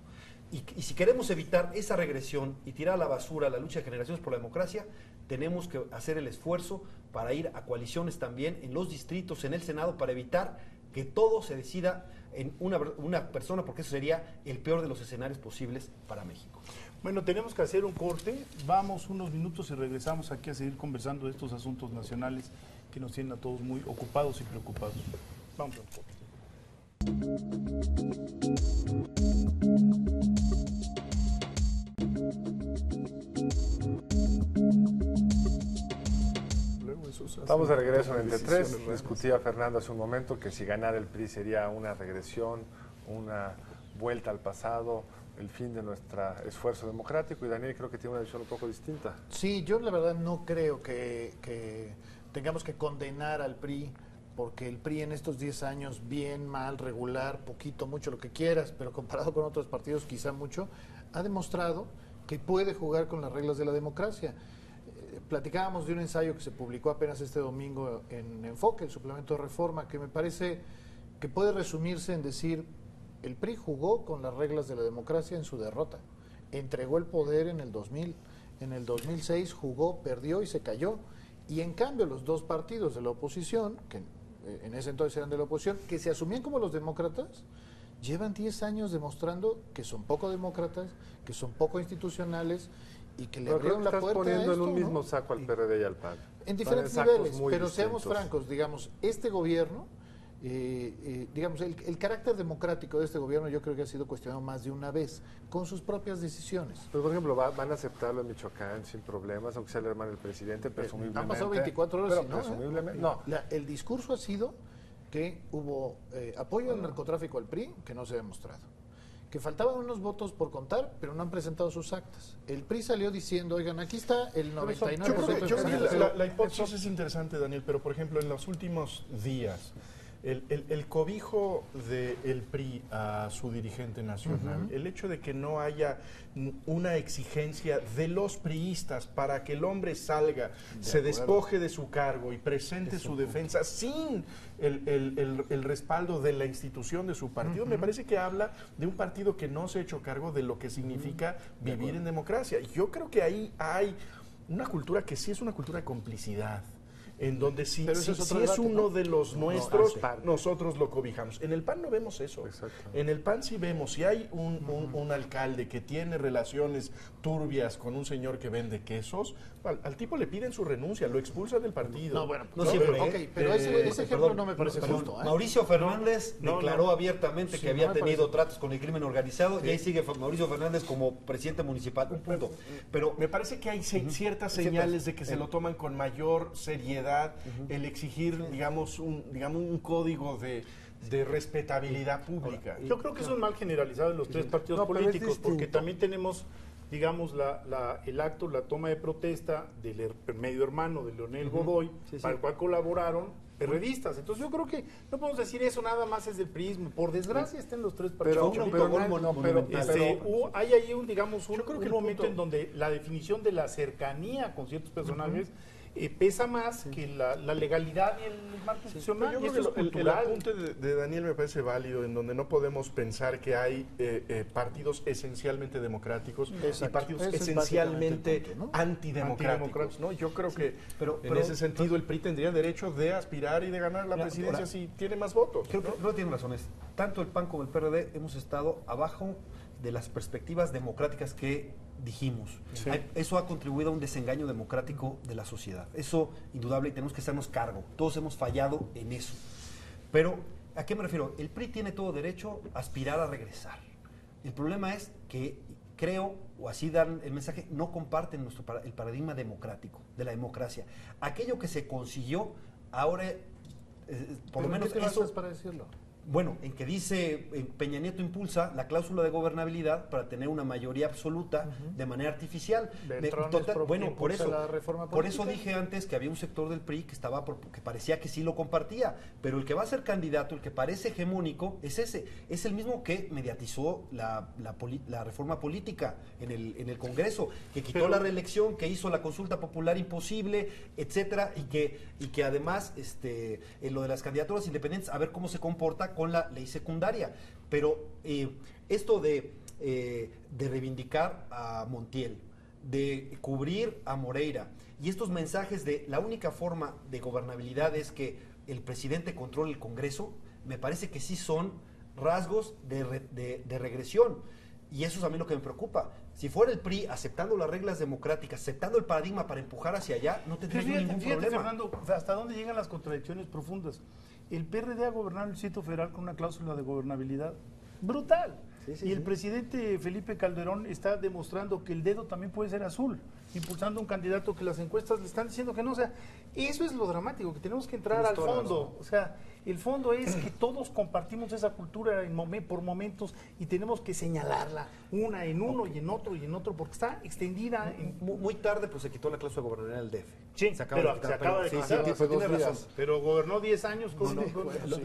Y si queremos evitar esa regresión y tirar a la basura la lucha de generaciones por la democracia, tenemos que hacer el esfuerzo para ir a coaliciones también en los distritos, en el Senado, para evitar que todo se decida en una persona, porque eso sería el peor de los escenarios posibles para México. Bueno, tenemos que hacer un corte, vamos unos minutos y regresamos aquí a seguir conversando de estos asuntos nacionales que nos tienen a todos muy ocupados y preocupados. Vamos a un corte. Estamos de regreso en Entre Tres. Discutía Fernando hace un momento que si ganara el PRI sería una regresión, una vuelta al pasado, el fin de nuestro esfuerzo democrático, y Daniel creo que tiene una visión un poco distinta. Sí, yo la verdad no creo que tengamos que condenar al PRI, porque el PRI en estos 10 años, bien, mal, regular, poquito, mucho, lo que quieras, pero comparado con otros partidos quizá mucho, ha demostrado que puede jugar con las reglas de la democracia. Platicábamos de un ensayo que se publicó apenas este domingo en Enfoque, el suplemento de Reforma, que me parece que puede resumirse en decir: el PRI jugó con las reglas de la democracia en su derrota, entregó el poder en el 2000, en el 2006 jugó, perdió y se cayó, y en cambio los dos partidos de la oposición, que en ese entonces eran de la oposición, que se asumían como los demócratas, llevan 10 años demostrando que son poco demócratas, que son poco institucionales, y que le abrieron la puerta a esto. Estás poniendo en un mismo saco al PRD y al PAN. En diferentes niveles, pero seamos francos, digamos, este gobierno, digamos, el carácter democrático de este gobierno yo creo que ha sido cuestionado más de una vez, con sus propias decisiones. Pero, por ejemplo, van a aceptarlo en Michoacán sin problemas, aunque sea el hermano del presidente, presumiblemente. Han pasado 24 horas, pero presumiblemente, no. El discurso ha sido que hubo apoyo al narcotráfico al PRI, que no se ha demostrado. Que faltaban unos votos por contar, pero no han presentado sus actas. El PRI salió diciendo, oigan, aquí está el 99%. Yo creo que la hipótesis es interesante, Daniel, pero por ejemplo, en los últimos días, el cobijo del PRI a su dirigente nacional, el hecho de que no haya una exigencia de los priistas para que el hombre salga, se despoje de su cargo y presente su defensa sin el respaldo de la institución de su partido, me parece que habla de un partido que no se ha hecho cargo de lo que significa vivir en democracia. Yo creo que ahí hay una cultura que sí es una cultura de complicidad, en donde si es uno de los nuestros, nosotros lo cobijamos. En el PAN no vemos eso. En el PAN sí vemos, si hay un alcalde que tiene relaciones turbias con un señor que vende quesos, al tipo le piden su renuncia, lo expulsan del partido. No, bueno, No siempre, pero ese ejemplo no me parece justo. Mauricio Fernández declaró abiertamente que había tenido tratos con el crimen organizado y ahí sigue Mauricio Fernández como presidente municipal. Un punto. Pero me parece que hay ciertas señales de que se lo toman con mayor seriedad, el exigir, digamos, un código de respetabilidad pública. Yo creo que eso es mal generalizado en los tres partidos políticos, porque también tenemos, digamos, el acto, la toma de protesta del medio hermano de Leonel Godoy, para el cual colaboraron perredistas. Entonces yo creo que no podemos decir eso nada más es del priismo. Por desgracia está en los tres partidos. Hay ahí un momento en donde la definición de la cercanía con ciertos personajes pesa más que la legalidad y el marco institucional. Yo creo que el apunte de Daniel me parece válido, en donde no podemos pensar que hay partidos esencialmente democráticos y partidos esencialmente punto, ¿no? antidemocráticos, ¿no? Yo creo que en ese sentido el PRI tendría derecho de aspirar y de ganar la presidencia si tiene más votos. Creo que no tiene razones. Tanto el PAN como el PRD hemos estado abajo de las perspectivas democráticas que dijimos. Eso ha contribuido a un desengaño democrático de la sociedad. Eso, indudable, y tenemos que hacernos cargo. Todos hemos fallado en eso. Pero, ¿a qué me refiero? El PRI tiene todo derecho a aspirar a regresar. El problema es que creo, o así dan el mensaje, no comparten el paradigma democrático, de la democracia. Aquello que se consiguió, ahora, por lo menos ¿qué te eso... basas para decirlo? Bueno, en que dice Peña Nieto impulsa la cláusula de gobernabilidad para tener una mayoría absoluta de manera artificial. Bueno, por eso dije antes que había un sector del PRI que parecía que sí lo compartía, pero el que va a ser candidato, el que parece hegemónico, es ese. Es el mismo que mediatizó la reforma política en el Congreso, que quitó la reelección, que hizo la consulta popular imposible, etcétera, y que además en lo de las candidaturas independientes, a ver cómo se comporta con la ley secundaria. Pero esto de reivindicar a Montiel, de cubrir a Moreira, y estos mensajes de la única forma de gobernabilidad es que el presidente controle el Congreso, me parece que sí son rasgos de regresión. Y eso es a mí lo que me preocupa. Si fuera el PRI aceptando las reglas democráticas, aceptando el paradigma para empujar hacia allá, no tendría ningún problema. Fernando, ¿hasta dónde llegan las contradicciones profundas? El PRD ha gobernado el Distrito Federal con una cláusula de gobernabilidad brutal. Y el presidente Felipe Calderón está demostrando que el dedo también puede ser azul, impulsando un candidato que las encuestas le están diciendo que no. O sea, eso es lo dramático, que tenemos que entrar al fondo. O sea, el fondo es que todos compartimos esa cultura por momentos y tenemos que señalarla en uno y en otro, porque está extendida. Muy tarde pues se quitó la cláusula de gobernabilidad del DF. Sí, se acaba de quitar. Tiene razón. Pero gobernó 10 años con...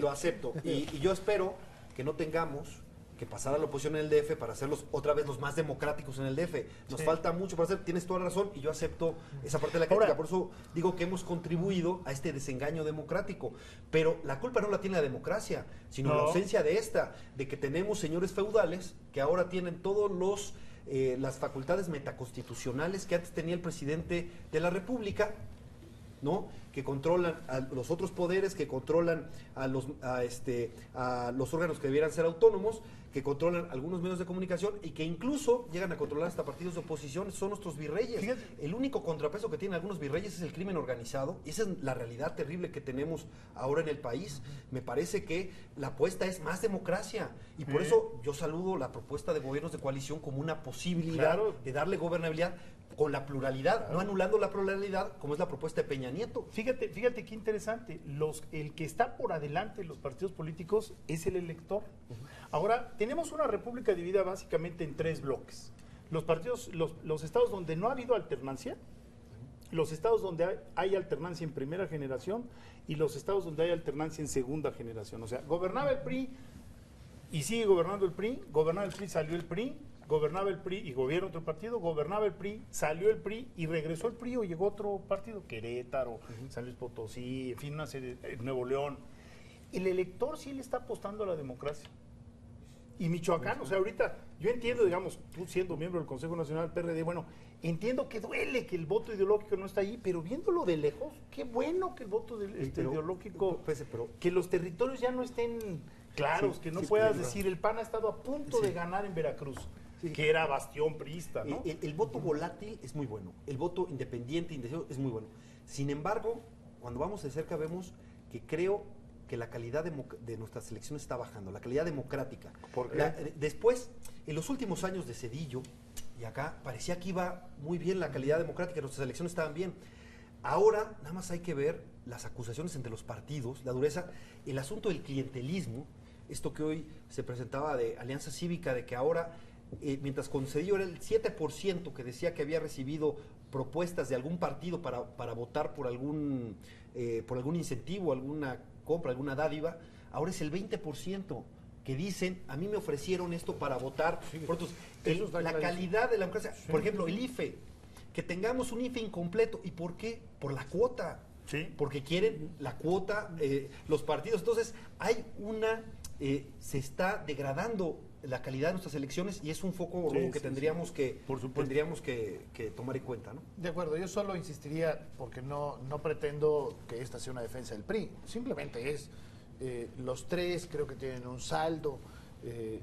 Lo acepto. Y yo espero que no tengamos que pasar a la oposición en el DF para hacerlos otra vez los más democráticos en el DF. Nos falta mucho para hacer, tienes toda la razón, y yo acepto esa parte de la crítica. Por eso digo que hemos contribuido a este desengaño democrático. Pero la culpa no la tiene la democracia, sino la ausencia de que tenemos señores feudales que ahora tienen todos las facultades metaconstitucionales que antes tenía el presidente de la República, ¿no? Que controlan a los otros poderes, que controlan a los órganos que debieran ser autónomos, que controlan algunos medios de comunicación y que incluso llegan a controlar hasta partidos de oposición. Son nuestros virreyes. Fíjate. El único contrapeso que tienen algunos virreyes es el crimen organizado, y esa es la realidad terrible que tenemos ahora en el país. Me parece que la apuesta es más democracia, y por eso yo saludo la propuesta de gobiernos de coalición como una posibilidad de darle gobernabilidad con la pluralidad, no anulando la pluralidad como es la propuesta de Peña Nieto. Fíjate qué interesante, el que está por adelante en los partidos políticos es el elector. Ahora, tenemos una república dividida básicamente en tres bloques. Los partidos, los estados donde no ha habido alternancia, los estados donde hay alternancia en primera generación y los estados donde hay alternancia en segunda generación. O sea, gobernaba el PRI y sigue gobernando el PRI, gobernaba el PRI, salió el PRI, gobernaba el PRI y gobierna otro partido, gobernaba el PRI, salió el PRI y regresó el PRI o llegó otro partido, Querétaro, San Luis Potosí, en fin, una serie, Nuevo León. El elector sí le está apostando a la democracia. Y Michoacán, o sea, ahorita, yo entiendo, digamos, tú siendo miembro del Consejo Nacional del PRD, bueno, entiendo que duele que el voto ideológico no está ahí, pero viéndolo de lejos, qué bueno que el voto ideológico, que los territorios ya no estén claros, que no puedas decir, el PAN ha estado a punto de ganar en Veracruz, que era bastión priista, ¿no? El voto volátil es muy bueno, el voto independiente, indeciso, es muy bueno. Sin embargo, cuando vamos de cerca vemos que creo que la calidad de nuestras elecciones está bajando, la calidad democrática. ¿Por qué? Después, en los últimos años de Zedillo, y acá parecía que iba muy bien la calidad democrática, nuestras elecciones estaban bien. Ahora, nada más hay que ver las acusaciones entre los partidos, la dureza, el asunto del clientelismo, esto que hoy se presentaba de Alianza Cívica, de que ahora, mientras con Zedillo era el 7% que decía que había recibido propuestas de algún partido para votar por algún incentivo, alguna compra, alguna dádiva, ahora es el 20% que dicen, a mí me ofrecieron esto para votar. Por otros, la calidad de la democracia, por ejemplo, el IFE, que tengamos un IFE incompleto. ¿Y por qué? Por la cuota. Sí. Porque quieren la cuota los partidos. Entonces, se está degradando la calidad de nuestras elecciones y es un foco rojo que tendríamos que tomar en cuenta, ¿no? De acuerdo, yo solo insistiría, porque no pretendo que esta sea una defensa del PRI, simplemente es, los tres creo que tienen un saldo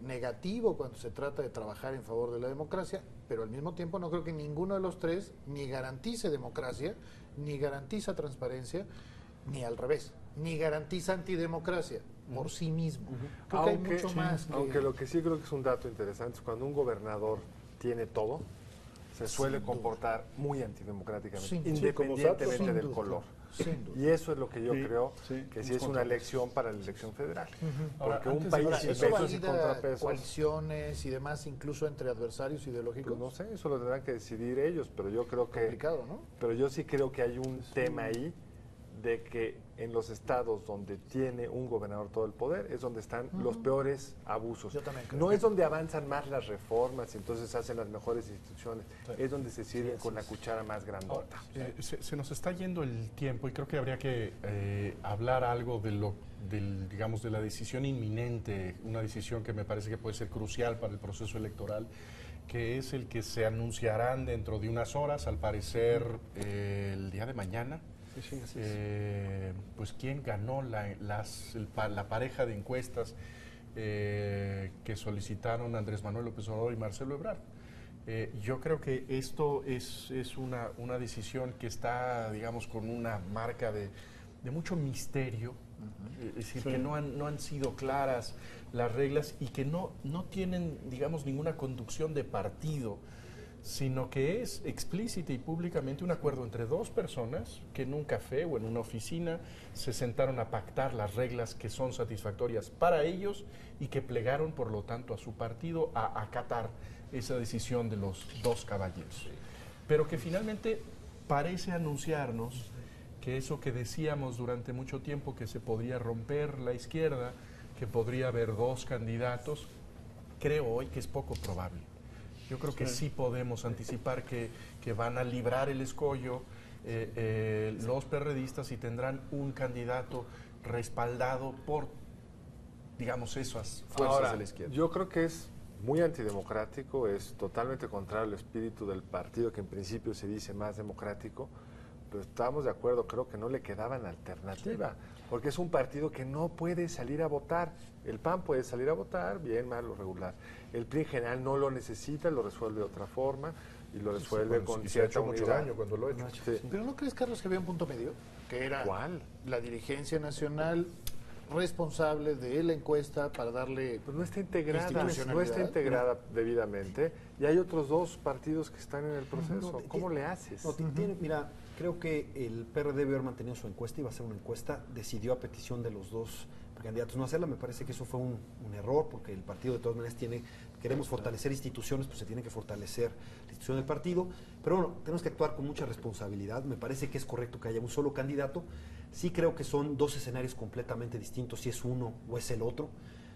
negativo cuando se trata de trabajar en favor de la democracia, pero al mismo tiempo no creo que ninguno de los tres ni garantice democracia, ni garantiza transparencia, ni al revés, ni garantiza antidemocracia por sí mismo. Creo que hay mucho más. Aunque lo que sí creo que es un dato interesante es cuando un gobernador tiene todo, se suele comportar muy antidemocráticamente, independientemente del color. Y eso es lo que yo creo que sí es una lección para la elección federal. Porque un país sin ¿eso pesos y valida contrapesos, coaliciones y demás, incluso entre adversarios ideológicos? pues no sé, eso lo tendrán que decidir ellos, pero yo creo que... Complicado, ¿no? Pero yo sí creo que hay un tema ahí de que en los estados donde tiene un gobernador todo el poder es donde están los peores abusos. Yo también creo. No es donde avanzan más las reformas y entonces hacen las mejores instituciones, es donde se sirven con la cuchara más grandota. Se nos está yendo el tiempo y creo que habría que hablar algo digamos, de la decisión inminente, una decisión que me parece que puede ser crucial para el proceso electoral, que es el que se anunciarán dentro de unas horas, al parecer el día de mañana. Pues quién ganó la pareja de encuestas que solicitaron Andrés Manuel López Obrador y Marcelo Ebrard. Yo creo que esto es una decisión que está, digamos, con una marca de mucho misterio, es decir, que no han sido claras las reglas y que no tienen, digamos, ninguna conducción de partido, sino que es explícita y públicamente un acuerdo entre dos personas que en un café o en una oficina se sentaron a pactar las reglas que son satisfactorias para ellos y que plegaron, por lo tanto, a su partido a acatar esa decisión de los dos caballeros. Pero que finalmente parece anunciarnos que eso que decíamos durante mucho tiempo, que se podría romper la izquierda, que podría haber dos candidatos, creo hoy que es poco probable. Yo creo que sí podemos anticipar que van a librar el escollo los perredistas y tendrán un candidato respaldado por, digamos, esas fuerzas Ahora, de la izquierda. yo creo que es muy antidemocrático, es totalmente contrario al espíritu del partido que en principio se dice más democrático, pero estamos de acuerdo, creo que no le quedaban alternativa, porque es un partido que no puede salir a votar. El PAN puede salir a votar, bien, mal o regular. El PRI en general no lo necesita, lo resuelve de otra forma y lo resuelve con se ha cierta hecho mucho unidad. daño cuando lo ha hecho. Sí. Pero ¿no crees, Carlos, que había un punto medio? Que era ¿Cuál? la dirigencia nacional responsable de la encuesta para darle... Pues no está integrada, institucionalidad. Debidamente y hay otros dos partidos que están en el proceso. ¿Cómo le haces? Mira, creo que el PRD debe haber mantenido su encuesta, iba a ser una encuesta, decidió a petición de los dos precandidatos no hacerla. Me parece que eso fue un error, porque el partido de todas maneras queremos fortalecer instituciones, pues se tiene que fortalecer la institución del partido. Pero bueno, tenemos que actuar con mucha responsabilidad. Me parece que es correcto que haya un solo candidato. Sí creo que son dos escenarios completamente distintos, si es uno o es el otro.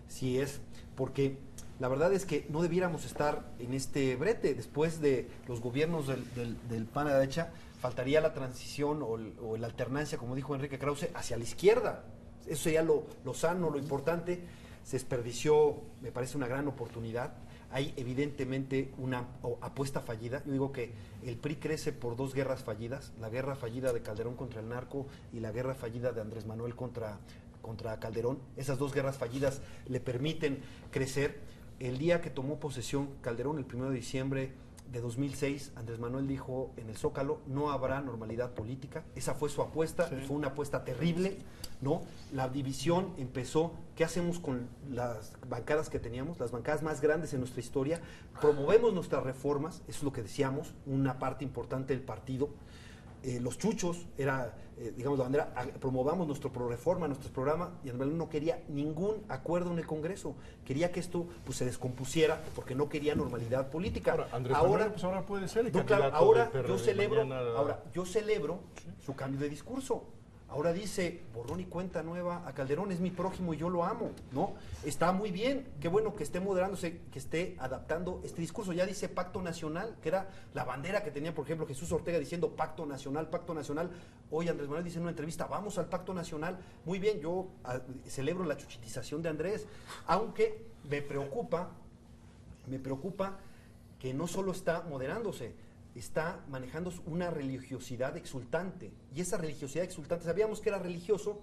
Si es, porque la verdad es que no debiéramos estar en este brete. Después de los gobiernos del PAN a la derecha, faltaría la transición o la alternancia, como dijo Enrique Krause, hacia la izquierda. Eso sería lo sano, lo importante. Se desperdició, me parece, una gran oportunidad. Hay evidentemente una apuesta fallida. Yo digo que el PRI crece por dos guerras fallidas: la guerra fallida de Calderón contra el narco y la guerra fallida de Andrés Manuel contra Calderón. Esas dos guerras fallidas le permiten crecer. El día que tomó posesión Calderón, el 1 de diciembre de 2006, Andrés Manuel dijo en el Zócalo: no habrá normalidad política. Esa fue su apuesta, y fue una apuesta terrible, ¿no? La división empezó. ¿Qué hacemos con las bancadas que teníamos? Las bancadas más grandes en nuestra historia. Promovemos nuestras reformas, eso es lo que decíamos, una parte importante del partido. Los chuchos, digamos, la bandera, promovamos nuestro reforma, nuestro programa, y Andrés Manuel no quería ningún acuerdo en el Congreso. Quería que esto pues se descompusiera porque no quería normalidad política. Ahora, Andrés Manuel, pues ahora puede ser el candidato ahora del PRD yo celebro su cambio de discurso. Ahora dice, borrón y cuenta nueva a Calderón, es mi prójimo y yo lo amo, ¿no? Está muy bien, qué bueno que esté moderándose, que esté adaptando este discurso. Ya dice pacto nacional, que era la bandera que tenía, por ejemplo, Jesús Ortega diciendo pacto nacional, pacto nacional. Hoy Andrés Manuel dice en una entrevista, vamos al pacto nacional. Muy bien, yo celebro la chuchitización de Andrés, aunque me preocupa que no solo está moderándose, está manejando una religiosidad exultante. Y esa religiosidad exultante, sabíamos que era religioso,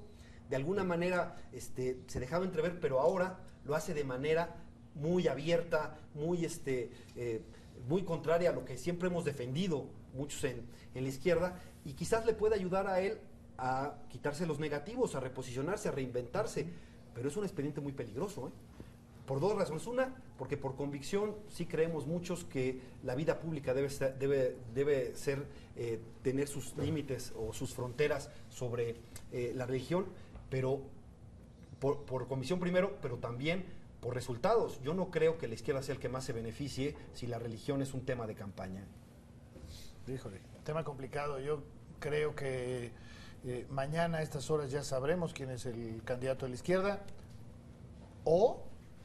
de alguna manera se dejaba entrever, pero ahora lo hace de manera muy abierta, muy contraria a lo que siempre hemos defendido muchos en la izquierda, y quizás le pueda ayudar a él a quitarse los negativos, a reposicionarse, a reinventarse. Pero es un expediente muy peligroso, ¿eh? Por dos razones. Una, porque por convicción sí creemos muchos que la vida pública debe ser tener sus límites o sus fronteras sobre la religión, pero por convicción primero, pero también por resultados. Yo no creo que la izquierda sea el que más se beneficie si la religión es un tema de campaña. Híjole, tema complicado. Yo creo que mañana a estas horas ya sabremos quién es el candidato de la izquierda, o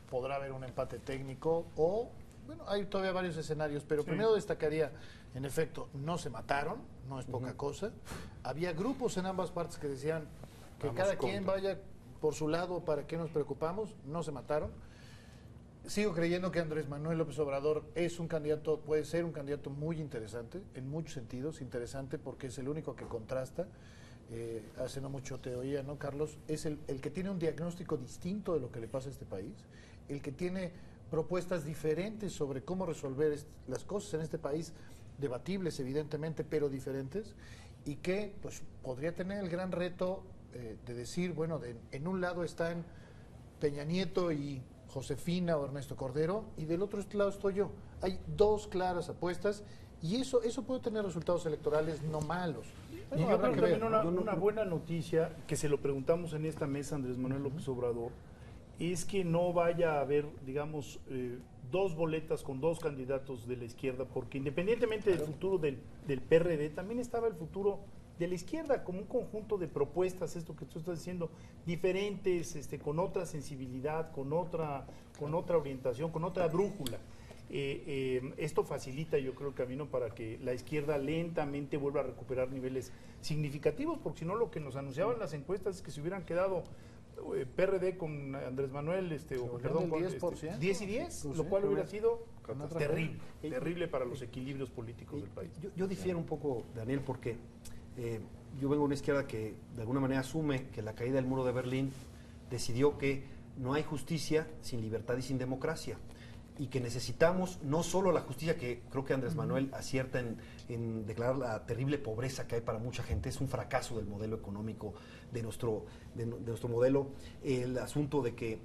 podrá haber un empate técnico, o, bueno, hay todavía varios escenarios, pero primero destacaría, en efecto, no se mataron, no es poca cosa. Había grupos en ambas partes que decían que vamos cada quien vaya por su lado, ¿para qué nos preocupamos? No se mataron. Sigo creyendo que Andrés Manuel López Obrador es un candidato, puede ser un candidato muy interesante, en muchos sentidos, interesante porque es el único que contrasta. Hace no mucho te oía, ¿no, Carlos? Es el que tiene un diagnóstico distinto de lo que le pasa a este país, el que tiene propuestas diferentes sobre cómo resolver las cosas en este país, debatibles evidentemente, pero diferentes, y que pues podría tener el gran reto de decir, bueno, en un lado están Peña Nieto y Josefina o Ernesto Cordero, y del otro lado estoy yo. Hay dos claras apuestas, y eso puede tener resultados electorales no malos. Bueno, y yo creo que también una buena noticia, que se lo preguntamos en esta mesa a Andrés Manuel López Obrador, es que no vaya a haber, digamos, dos boletas con dos candidatos de la izquierda, porque independientemente del futuro del PRD, también estaba el futuro de la izquierda como un conjunto de propuestas, esto que tú estás diciendo, diferentes, con otra sensibilidad, con otra orientación, con otra brújula. Esto facilita, yo creo, el camino para que la izquierda lentamente vuelva a recuperar niveles significativos, porque si no, lo que nos anunciaban las encuestas es que se hubieran quedado PRD con Andrés Manuel, perdón, con 10%, 10 y 10, lo cual hubiera sido terrible para los equilibrios políticos del país. Yo difiero un poco, Daniel, porque yo vengo de una izquierda que de alguna manera asume que la caída del muro de Berlín decidió que no hay justicia sin libertad y sin democracia, y que necesitamos no solo la justicia, que creo que Andrés Manuel acierta en declarar la terrible pobreza que hay para mucha gente, es un fracaso del modelo económico de nuestro modelo, el asunto de que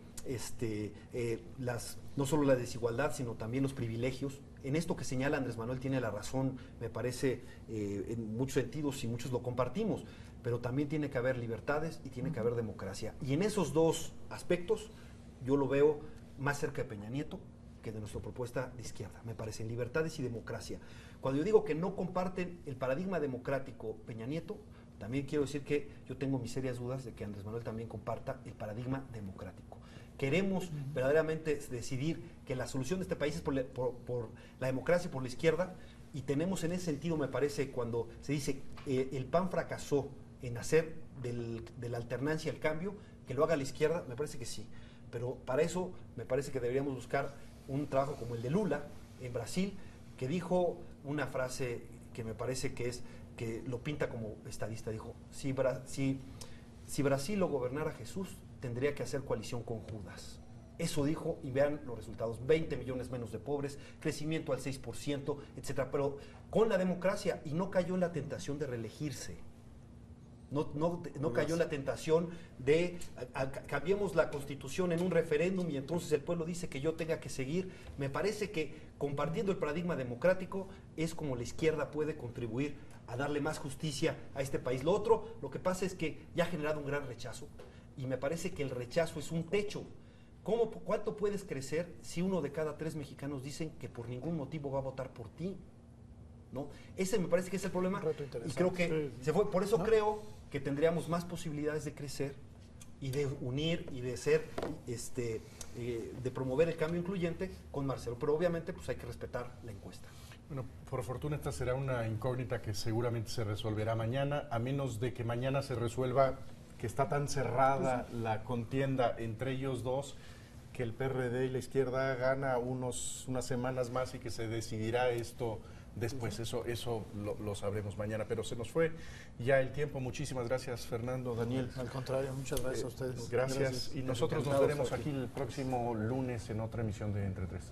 no solo la desigualdad, sino también los privilegios. En esto que señala Andrés Manuel tiene la razón, me parece, en muchos sentidos, y muchos lo compartimos, pero también tiene que haber libertades y tiene que haber democracia. Y en esos dos aspectos yo lo veo más cerca de Peña Nieto que de nuestra propuesta de izquierda, me parece, en libertades y democracia. Cuando yo digo que no comparten el paradigma democrático Peña Nieto, también quiero decir que yo tengo mis serias dudas de que Andrés Manuel también comparta el paradigma democrático. Queremos verdaderamente decidir que la solución de este país es por la democracia, por la izquierda, y tenemos en ese sentido, me parece, cuando se dice el PAN fracasó en hacer de la alternancia el cambio, que lo haga la izquierda, me parece que sí. Pero para eso me parece que deberíamos buscar un trabajo como el de Lula en Brasil, que dijo una frase que me parece que lo pinta como estadista. Dijo, si Brasil lo gobernara Jesús, tendría que hacer coalición con Judas. Eso dijo, y vean los resultados: 20 millones menos de pobres, crecimiento al 6%, etcétera, pero con la democracia, y no cayó en la tentación de reelegirse. No cayó en la tentación de cambiemos la Constitución en un referéndum y entonces el pueblo dice que yo tenga que seguir. Me parece que compartiendo el paradigma democrático es como la izquierda puede contribuir a darle más justicia a este país. Lo que pasa es que ya ha generado un gran rechazo, y me parece que el rechazo es un techo. ¿Cuánto puedes crecer si 1 de cada 3 mexicanos dicen que por ningún motivo va a votar por ti? ¿No? Ese me parece que es el problema, y creo que por eso creo que tendríamos más posibilidades de crecer y de unir y de ser, de promover el cambio incluyente con Marcelo, pero obviamente pues hay que respetar la encuesta. Bueno, por fortuna esta será una incógnita que seguramente se resolverá mañana, a menos de que mañana se resuelva que está tan cerrada la contienda entre ellos dos, que el PRD y la izquierda gana unas semanas más y que se decidirá esto después. Eso lo sabremos mañana, pero se nos fue ya el tiempo. Muchísimas gracias, Fernando, Daniel. Al contrario, muchas gracias a ustedes. Gracias. Y nosotros nos veremos aquí el próximo lunes en otra emisión de Entre Tres.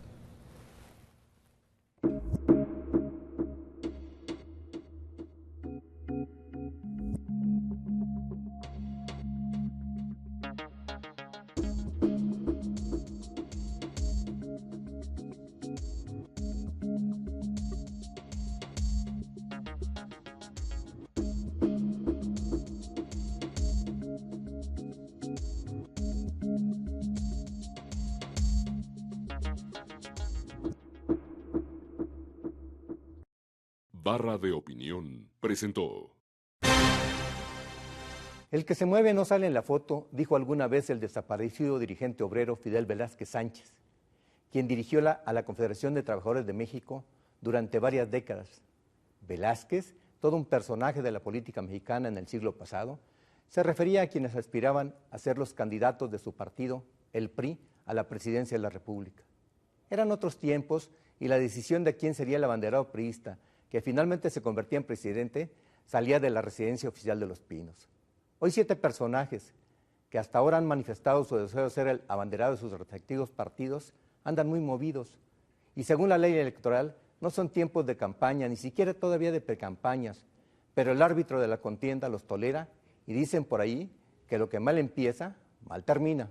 Barra de Opinión presentó. El que se mueve no sale en la foto, dijo alguna vez el desaparecido dirigente obrero Fidel Velázquez Sánchez, quien dirigió a la Confederación de Trabajadores de México durante varias décadas. Velázquez, todo un personaje de la política mexicana en el siglo pasado, se refería a quienes aspiraban a ser los candidatos de su partido, el PRI, a la presidencia de la República. Eran otros tiempos y la decisión de quién sería el abanderado priista, que finalmente se convertía en presidente, salía de la residencia oficial de Los Pinos. Hoy 7 personajes que hasta ahora han manifestado su deseo de ser el abanderado de sus respectivos partidos andan muy movidos, y según la ley electoral no son tiempos de campaña, ni siquiera todavía de precampañas, pero el árbitro de la contienda los tolera y dicen por ahí que lo que mal empieza, mal termina.